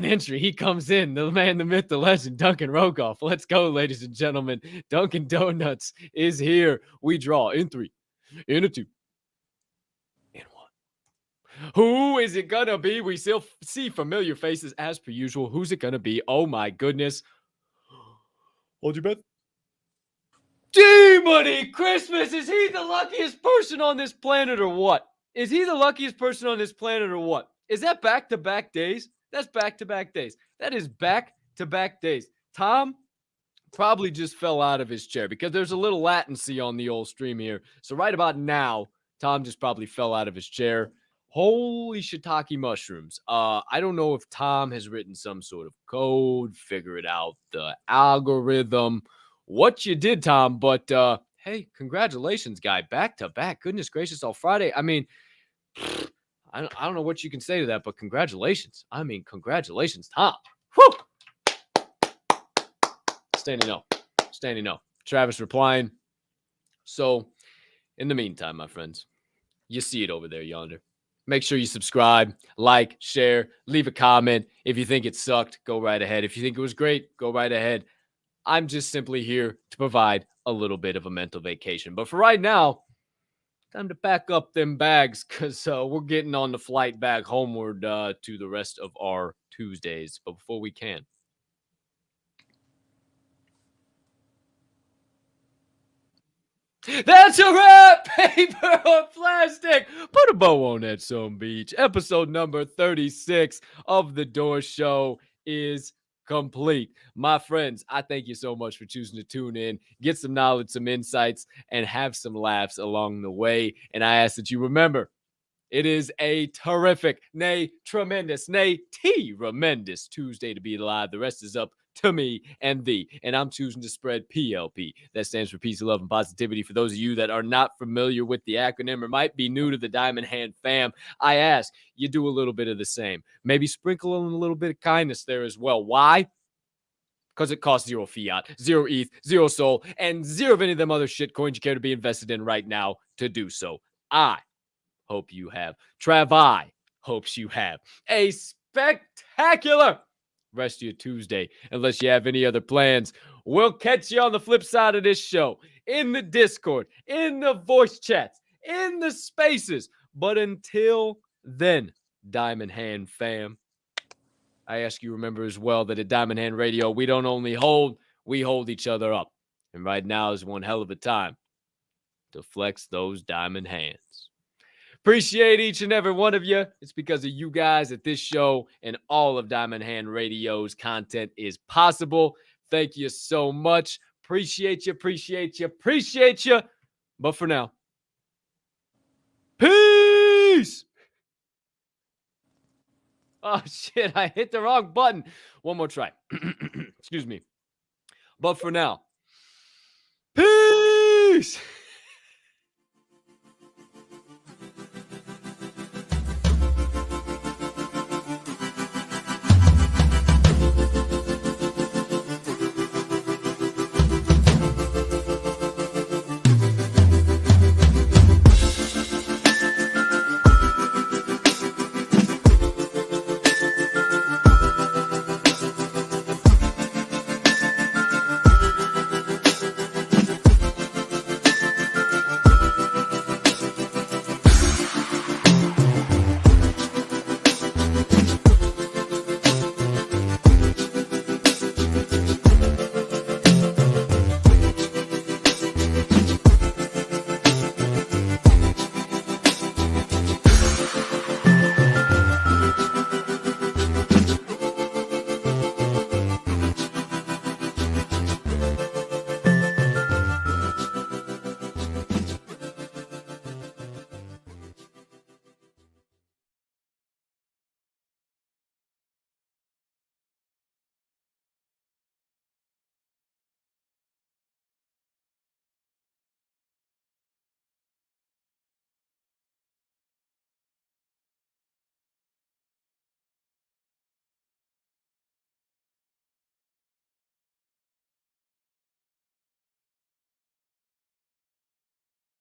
entry. He comes in. The man, the myth, the legend, Duncan Rogoff. Let's go, ladies and gentlemen. Dunkin' Donuts is here. We draw in 3, in a 2, in 1. Who is it gonna be? We still see familiar faces as per usual. Who's it gonna be? Oh my goodness. Hold your breath. G-Money Christmas. Is he the luckiest person on this planet or what? Is he the luckiest person on this planet or what? Is that back-to-back days? That's back-to-back days. That is back-to-back days. Tom probably just fell out of his chair because there's a little latency on the old stream here. So right about now, Tom just probably fell out of his chair. Holy shiitake mushrooms. I don't know if Tom has written some sort of code, figured out the algorithm, what you did, Tom. But hey, congratulations, guy. Back to back. Goodness gracious, all Friday. I mean, I don't know what you can say to that, but congratulations. I mean, congratulations, Tom. Whew. Standing up. Travis replying. So, in the meantime, my friends, you see it over there yonder. Make sure you subscribe, like, share, leave a comment. If you think it sucked, go right ahead. If you think it was great, go right ahead. I'm just simply here to provide a little bit of a mental vacation. But for right now, time to pack up them bags because we're getting on the flight back homeward to the rest of our Tuesdays. But before we can, that's a wrap! Paper or plastic? Put a bow on that some beach. Episode number 36 of The Door Show is complete. My friends, I thank you so much for choosing to tune in, get some knowledge, some insights, and have some laughs along the way. And I ask that you remember, it is a terrific, nay, tremendous, nay, tremendous Tuesday to be alive. The rest is up to me and thee, and I'm choosing to spread PLP. That stands for peace, love, and positivity. For those of you that are not familiar with the acronym or might be new to the Diamond Hand fam, I ask you do a little bit of the same. Maybe sprinkle in a little bit of kindness there as well. Why? Because it costs 0 fiat, 0 ETH, 0 SOL, and 0 of any of them other shit coins you care to be invested in right now to do so. I hope you have. Trav, I hopes you have a spectacular rest of your Tuesday, unless you have any other plans. We'll catch you on the flip side of this show, in the Discord, in the voice chats, in the spaces. But until then, Diamond Hand fam, I ask you remember as well that at Diamond Hand Radio, we don't only hold, we hold each other up. And right now is one hell of a time to flex those diamond hands. Appreciate each and every one of you. It's because of you guys that this show and all of Diamond Hand Radio's content is possible. Thank you so much. Appreciate you, appreciate you, appreciate you. But for now, peace. Oh, shit, I hit the wrong button. One more try. Excuse me. But for now,